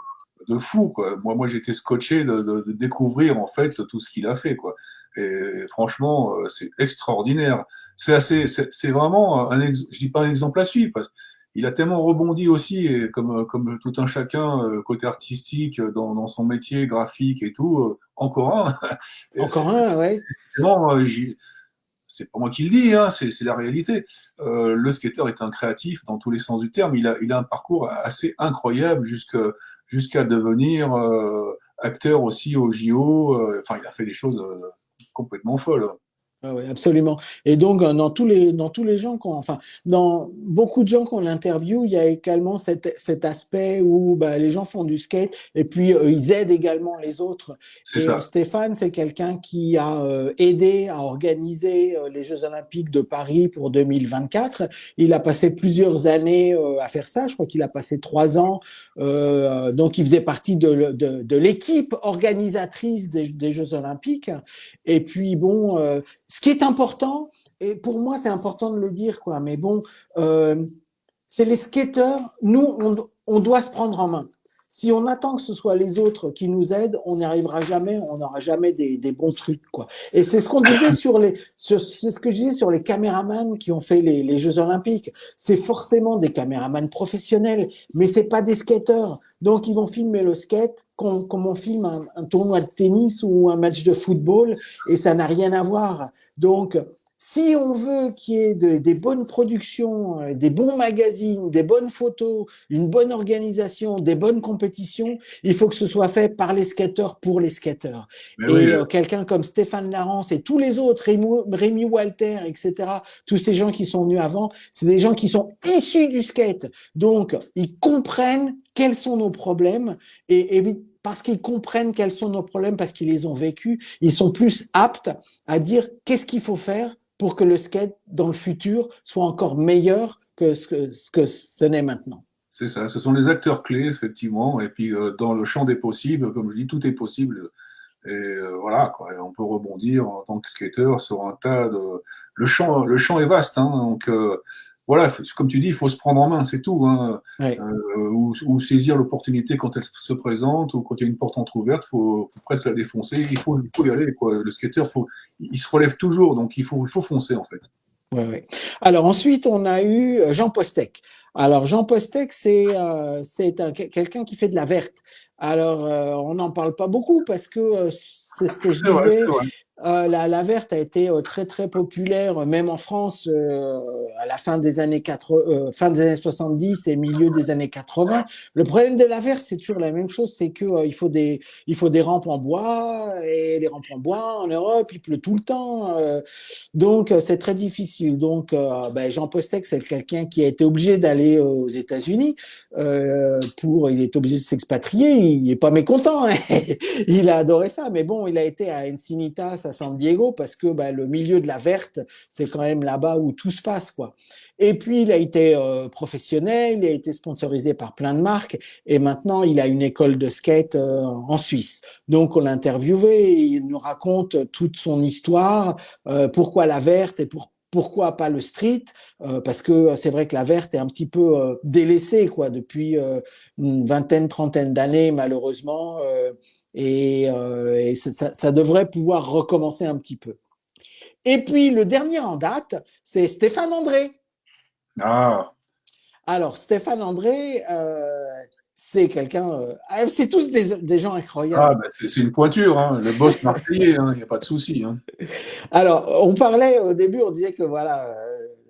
de fou, quoi. Moi, j'ai été scotché de découvrir, en fait, tout ce qu'il a fait, quoi. Et franchement, c'est extraordinaire. C'est vraiment je dis pas un exemple à suivre, parce qu'il a tellement rebondi aussi, et comme tout un chacun, côté artistique, dans son métier graphique et tout, encore un. Et Encore un, ouais. vraiment, c'est pas moi qui le dis, hein, c'est la réalité. Le skater est un créatif dans tous les sens du terme. Il a un parcours assez incroyable jusqu'à devenir acteur aussi au JO. Enfin, il a fait des choses complètement folles. Ah oui, absolument. Et donc, dans tous les gens enfin, dans beaucoup de gens qu'on interviewe, il y a également cet aspect où les gens font du skate et puis ils aident également les autres. C'est Et ça. Stéphane, c'est quelqu'un qui a aidé à organiser les Jeux Olympiques de Paris pour 2024. Il a passé plusieurs années à faire ça. Je crois qu'il a passé 3 ans. Donc, il faisait partie de l'équipe organisatrice des Jeux Olympiques. Et puis, bon, ce qui est important, et pour moi c'est important de le dire, quoi, mais bon, c'est les skateurs, nous, on doit se prendre en main. Si on attend que ce soit les autres qui nous aident, on n'y arrivera jamais, on n'aura jamais des bons trucs, quoi. Et c'est ce qu'on disait c'est ce que je disais sur les caméramans qui ont fait les Jeux Olympiques. C'est forcément des caméramans professionnels, mais c'est pas des skateurs. Donc, ils vont filmer le skate comme on filme un tournoi de tennis ou un match de football, et ça n'a rien à voir. Donc, si on veut qu'il y ait des bonnes productions, des bons magazines, des bonnes photos, une bonne organisation, des bonnes compétitions, il faut que ce soit fait par les skateurs pour les skateurs. Mais oui, Et quelqu'un comme Stéphane Larence et tous les autres, Rémi Walter, etc., tous ces gens qui sont venus avant, c'est des gens qui sont issus du skate. Donc, ils comprennent quels sont nos problèmes et parce qu'ils comprennent quels sont nos problèmes, parce qu'ils les ont vécus, ils sont plus aptes à dire qu'est-ce qu'il faut faire pour que le skate dans le futur soit encore meilleur que ce n'est maintenant. c'est ça. Ce sont les acteurs clés, effectivement. Et puis, dans le champ des possibles, comme je dis, tout est possible. Et voilà, quoi. Et on peut rebondir en tant que skater sur un tas de. Le champ est vaste, hein, donc voilà, comme tu dis, il faut se prendre en main, c'est tout. Hein. Ouais. Ou saisir l'opportunité quand elle se présente, ou quand il y a une porte entrouverte, faut presque la défoncer. Il faut y aller, quoi. Le skater, il se relève toujours, donc il faut foncer en fait. Ouais, ouais. Alors ensuite, on a eu Jean Postek. Alors Jean Postek, c'est quelqu'un qui fait de la verte. Alors on n'en parle pas beaucoup parce que c'est ce que je C'est vrai, disais. c'est vrai. La verte a été très très populaire, même en France, à la fin des années fin des années 70 et milieu des années 80. Le problème de la verte, c'est toujours la même chose, c'est que il faut des rampes en bois, et les rampes en bois en Europe, il pleut tout le temps, donc c'est très difficile. Donc Jean Postek, c'est quelqu'un qui a été obligé d'aller aux États-Unis il est obligé de s'expatrier. Il n'est pas mécontent, hein. Il a adoré ça, mais bon, il a été à Encinitas, à San Diego, parce que le milieu de la verte, c'est quand même là-bas où tout se passe, quoi. Et puis, il a été professionnel, il a été sponsorisé par plein de marques, et maintenant, il a une école de skate en Suisse. Donc, on l'a interviewé, il nous raconte toute son histoire, pourquoi la verte et pourquoi pas le street, parce que c'est vrai que la verte est un petit peu délaissée, quoi, depuis une vingtaine, trentaine d'années, malheureusement, et ça devrait pouvoir recommencer un petit peu. Et puis, le dernier en date, c'est Stéphane André. Ah, Alors, Stéphane André, c'est quelqu'un... c'est tous des gens incroyables. c'est une pointure, hein, le boss marseillais, il n'y a pas de souci. Hein. Alors, on parlait au début, on disait que voilà,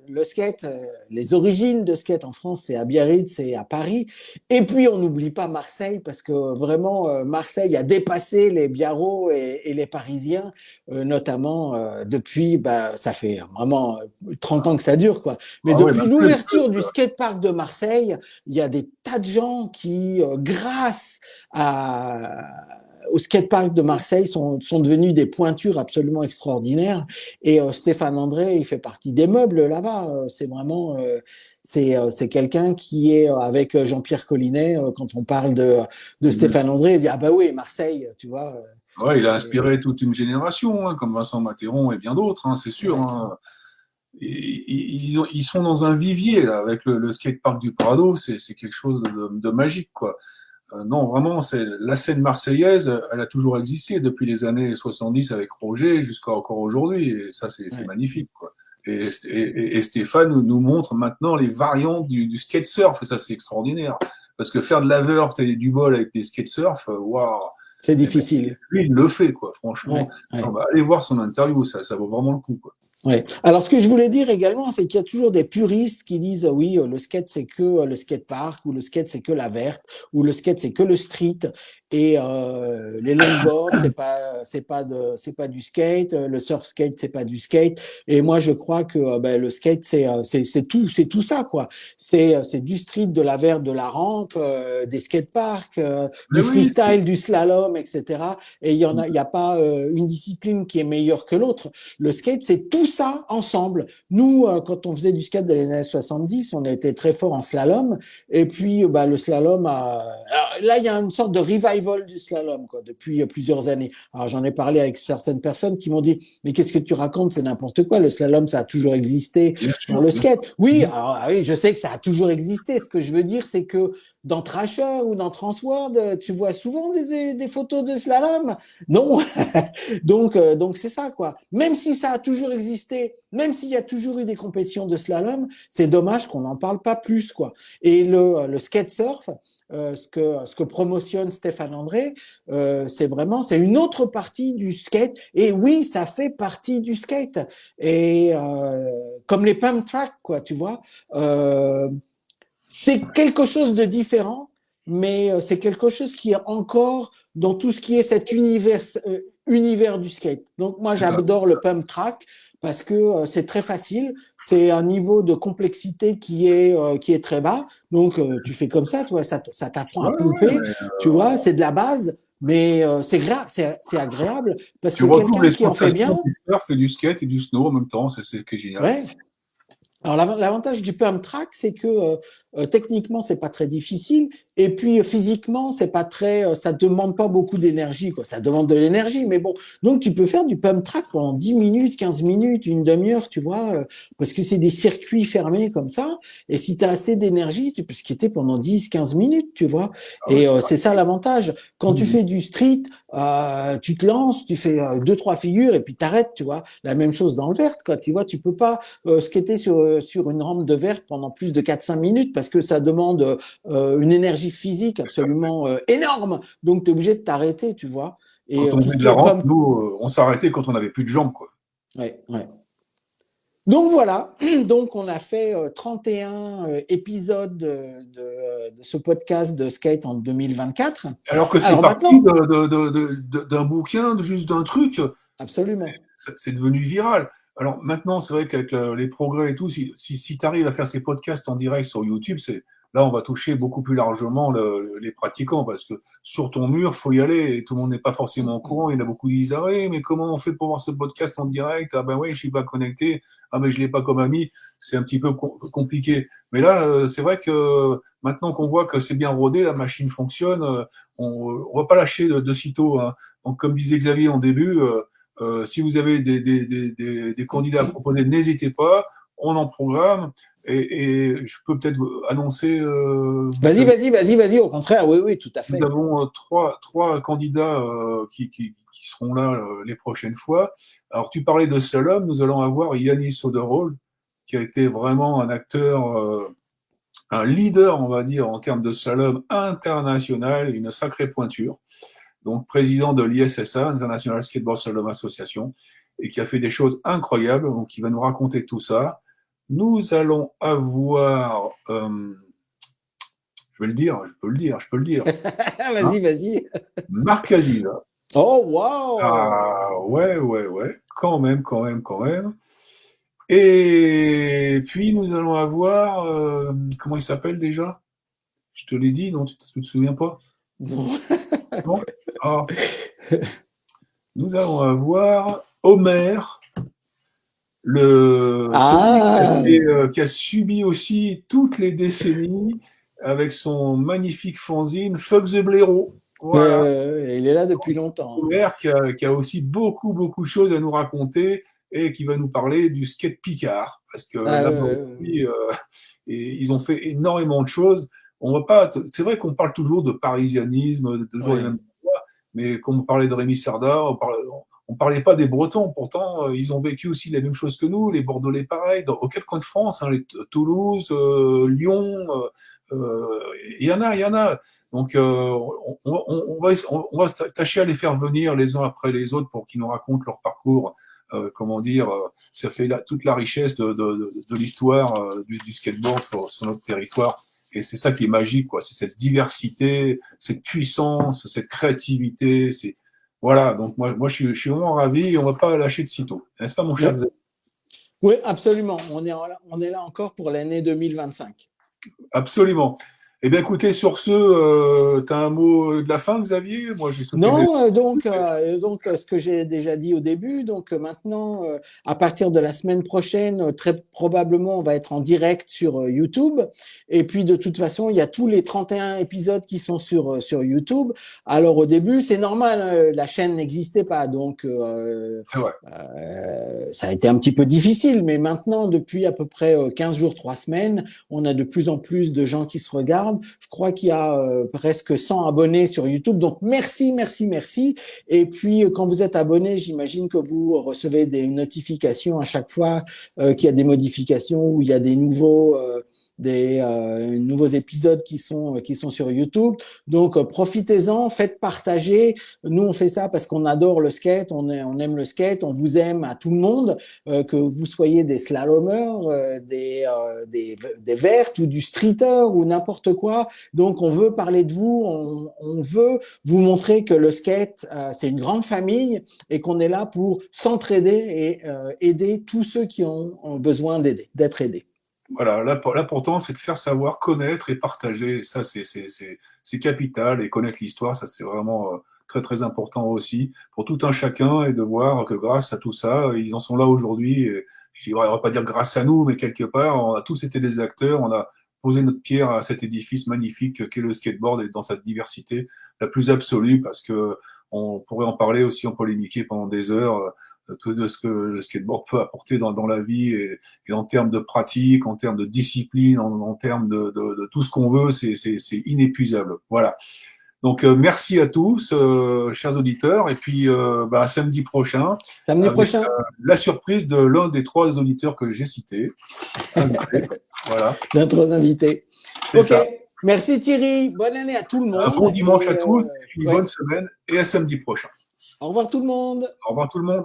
le skate, les origines de skate en France, c'est à Biarritz et à Paris. Et puis, on n'oublie pas Marseille, parce que vraiment, Marseille a dépassé les Biarros et les Parisiens, notamment depuis, ça fait vraiment 30 ans que ça dure, quoi. Mais Ah ouais, depuis même plus. l'ouverture du skatepark de Marseille, il y a des tas de gens qui, grâce au skatepark de Marseille sont devenus des pointures absolument extraordinaires. Et Stéphane André, il fait partie des meubles là-bas. C'est vraiment, c'est quelqu'un qui est avec Jean-Pierre Collinet. Quand on parle de Stéphane André, il dit ah bah oui, Marseille, tu vois. Ouais, il a inspiré toute une génération, hein, comme Vincent Matteron et bien d'autres, hein, c'est sûr. Ouais. Hein. Ils sont dans un vivier là, avec le skatepark du Prado, c'est quelque chose de magique, quoi. Non, vraiment, la scène marseillaise, elle a toujours existé depuis les années 70 avec Roger jusqu'à encore aujourd'hui. Et ça, c'est Ouais. magnifique, quoi. Et Stéphane nous montre maintenant les variantes du skate surf. Et ça, c'est extraordinaire. Parce que faire de la verte et du bol avec des skate surf, waouh! C'est Eh ben, difficile. lui, il le fait, quoi, franchement. Ouais, ouais. On va aller voir son interview, ça vaut vraiment le coup, quoi. Ouais. Alors, ce que je voulais dire également, c'est qu'il y a toujours des puristes qui disent oui, le skate c'est que le skatepark, ou le skate c'est que la verte, ou le skate c'est que le street, et les longboards c'est pas du skate, le surf skate c'est pas du skate. Et moi je crois que le skate c'est tout ça, quoi. C'est du street, de la verte, de la rampe, des skateparks, Mais du oui, freestyle, du slalom, etc. Et il y a pas une discipline qui est meilleure que l'autre. Le skate, c'est tout ça ensemble. Nous, quand on faisait du skate dans les années 70, on était très fort en slalom. Et puis, le slalom a... Alors, là, il y a une sorte de revival revival du slalom, quoi, depuis plusieurs années. Alors, j'en ai parlé avec certaines personnes qui m'ont dit, mais qu'est-ce que tu racontes? C'est n'importe quoi. Le slalom, ça a toujours existé Bien dans sûr, le bien sûr. skate. Oui, alors, oui, je sais que ça a toujours existé. Ce que je veux dire, c'est que dans Thrasher ou dans Transworld, tu vois souvent des photos de slalom. Non. Donc c'est ça, quoi. Même si ça a toujours existé, même s'il y a toujours eu des compétitions de slalom, c'est dommage qu'on n'en parle pas plus, quoi. Et le skate surf, ce que promotionne Stéphane André, c'est une autre partie du skate. Et oui, ça fait partie du skate. Et comme les pump tracks, quoi, tu vois. C'est quelque chose de différent, mais c'est quelque chose qui est encore dans tout ce qui est cet univers du skate. Donc moi, C'est ça. j'adore le pump track parce que c'est très facile, c'est un niveau de complexité qui est très bas. Donc tu fais comme ça, tu vois, ça t'apprend à Ouais, ouais, pumper, mais tu vois, c'est de la base, mais c'est agréable parce tu que retrouves quelqu'un les qui en fait sensations bien, du surf et du skate et du snow en même temps, c'est ce qui est génial. ouais. Alors l'avantage du pump track, c'est que techniquement c'est pas très difficile, et puis physiquement c'est pas très, ça demande pas beaucoup d'énergie, quoi. Ça demande de l'énergie, mais bon. Donc tu peux faire du pump track pendant 10 minutes, 15 minutes, une demi-heure, tu vois, parce que c'est des circuits fermés comme ça. Et si tu as assez d'énergie, tu peux skater pendant 10, 15 minutes, tu vois. Ah ouais, Et c'est c'est ça l'avantage. Quand tu vrai. fais du street, tu te lances, tu fais deux, trois figures et puis t'arrêtes, tu vois. La même chose dans le vert, quoi. Tu vois, tu peux pas skater sur une rampe de vert pendant plus de 4-5 minutes parce que ça demande une énergie physique absolument énorme. Donc, tu es obligé de t'arrêter, tu vois. Et Quand on tout faisait ce de qui la est rampe, pump. nous, on s'arrêtait quand on n'avait plus de jambes, quoi. Ouais, ouais. Donc voilà, donc on a fait 31 épisodes de ce podcast de skate en 2024. Alors que c'est Alors parti maintenant, d'un bouquin, juste d'un truc, absolument. c'est devenu viral. Alors maintenant, c'est vrai qu'avec les progrès et tout, si tu arrives à faire ces podcasts en direct sur YouTube, là, on va toucher beaucoup plus largement les pratiquants parce que sur ton mur, faut y aller et tout le monde n'est pas forcément au courant. Il y en a beaucoup qui disent, ah oui, mais comment on fait pour voir ce podcast en direct? Ah ben oui, je suis pas connecté. Ah mais je l'ai pas comme ami. C'est un petit peu compliqué. Mais là, c'est vrai que maintenant qu'on voit que c'est bien rodé, la machine fonctionne, on va pas lâcher de sitôt, hein. Donc comme disait Xavier en début, si vous avez des candidats à proposer, n'hésitez pas, on en programme. Et je peux peut-être annoncer, Vas-y, au contraire, oui, oui, tout à nous fait. avons trois candidats qui seront là les prochaines fois. Alors, tu parlais de slalom, nous allons avoir Yannis Soderholm, qui a été vraiment un acteur, un leader, on va dire, en termes de slalom international, une sacrée pointure. Donc président de l'ISSA, International Skateboard Slalom Association, et qui a fait des choses incroyables, donc il va nous raconter tout ça. Nous allons avoir, je vais le dire, je peux le dire, hein, Vas-y. Marc Aziza. Oh, wow! Ah ouais, quand même. Et puis nous allons avoir, comment il s'appelle déjà? Je te l'ai dit, non, tu te souviens pas? Non. Ah. Nous allons avoir Homer, celui Ah! qui a subi aussi toutes les décennies avec son magnifique fanzine Fuck the Blaireau. Voilà. Il est là depuis longtemps. Homer qui a aussi beaucoup de choses à nous raconter et qui va nous parler du skate Picard. Parce que Ah, là-bas aussi, et ils ont fait énormément de choses. On va pas, c'est vrai qu'on parle toujours de parisianisme, de toujours les ouais. mêmes endroits, mais comme on parlait de Rémi Serda, on parlait pas des Bretons. Pourtant, ils ont vécu aussi les mêmes choses que nous, les Bordelais pareil, aux quatre coins de France, hein, Toulouse, Lyon, il y en a. Donc, on va tâcher à les faire venir les uns après les autres pour qu'ils nous racontent leur parcours. Comment dire, ça fait toute la richesse de l'histoire du skateboard sur notre territoire. Et c'est ça qui est magique, quoi. C'est cette diversité, cette puissance, cette créativité. Voilà. Donc moi, je suis vraiment ravi et on va pas lâcher de sitôt. N'est-ce pas, mon cher Ouais. Xavier? Oui, absolument. On est là encore pour l'année 2025. Absolument. Eh bien, écoutez, sur ce, tu as un mot de la fin, Xavier? Moi, j'ai sauté des... Non, ce que j'ai déjà dit au début, maintenant, à partir de la semaine prochaine, très probablement, on va être en direct sur YouTube. Et puis, de toute façon, il y a tous les 31 épisodes qui sont sur YouTube. Alors, au début, c'est normal, hein, la chaîne n'existait pas, C'est vrai. ça a été un petit peu difficile. Mais maintenant, depuis à peu près 15 jours, 3 semaines, on a de plus en plus de gens qui se regardent. Je crois qu'il y a presque 100 abonnés sur YouTube. Donc, merci, merci, merci. Et puis, quand vous êtes abonné, j'imagine que vous recevez des notifications à chaque fois qu'il y a des modifications ou il y a des nouveaux épisodes qui sont sur YouTube. Donc, profitez-en, faites partager. Nous, on fait ça parce qu'on adore le skate, on aime le skate, on vous aime à tout le monde, que vous soyez des slalomers, des vertes ou du streeter ou n'importe quoi. Donc, on veut parler de vous, on veut vous montrer que le skate, c'est une grande famille et qu'on est là pour s'entraider et aider tous ceux qui ont besoin d'être aidés. Voilà, l'important, c'est de faire savoir, connaître et partager. Ça, c'est capital. Et connaître l'histoire, ça, c'est vraiment très, très important aussi pour tout un chacun et de voir que grâce à tout ça, ils en sont là aujourd'hui. Je ne dirais pas dire grâce à nous, mais quelque part, on a tous été des acteurs. On a posé notre pierre à cet édifice magnifique qu'est le skateboard et dans sa diversité la plus absolue parce que on pourrait en parler aussi, en polémiquer pendant des heures tout de ce que le skateboard peut apporter dans la vie et en termes de pratique, en termes de discipline, en termes de tout ce qu'on veut, c'est inépuisable. Voilà. Donc, merci à tous, chers auditeurs, et puis à samedi prochain, Samedi avec prochain. la surprise de l'un des 3 auditeurs que j'ai cités. Voilà. D'un 3 invités. C'est ça. Merci Thierry. Bonne année à tout le monde. Un bon dimanche à tous, une bonne semaine et à samedi prochain. Au revoir tout le monde. Au revoir tout le monde.